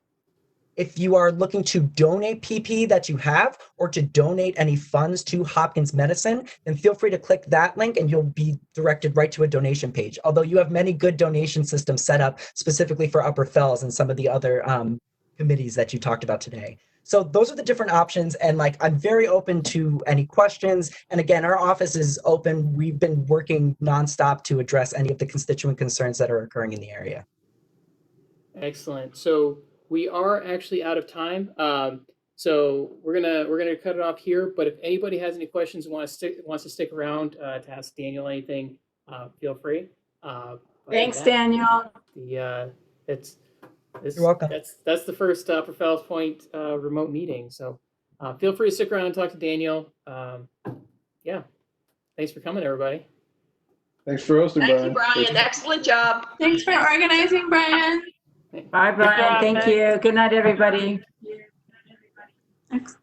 if you are looking to donate PPE that you have or to donate any funds to Hopkins Medicine, then feel free to click that link and you'll be directed right to a donation page. Although you have many good donation systems set up specifically for Upper Fells and some of the other committees that you talked about today. So those are the different options. And like, I'm very open to any questions. And again, our office is open. We've been working nonstop to address any of the constituent concerns that are occurring in the area. Excellent. So we are actually out of time. So we're gonna cut it off here. But if anybody has any questions and wants to stick around to ask Daniel anything, feel free. Thanks, Daniel. You're welcome. That's the first Upper Fells Point remote meeting. So feel free to stick around and talk to Daniel. Yeah. Thanks for coming, everybody. Thanks for hosting, Thank Brian. you, Brian. Excellent job. Thanks for organizing, Brian. Bye, Brian. Thank you. Good night, everybody. Thanks.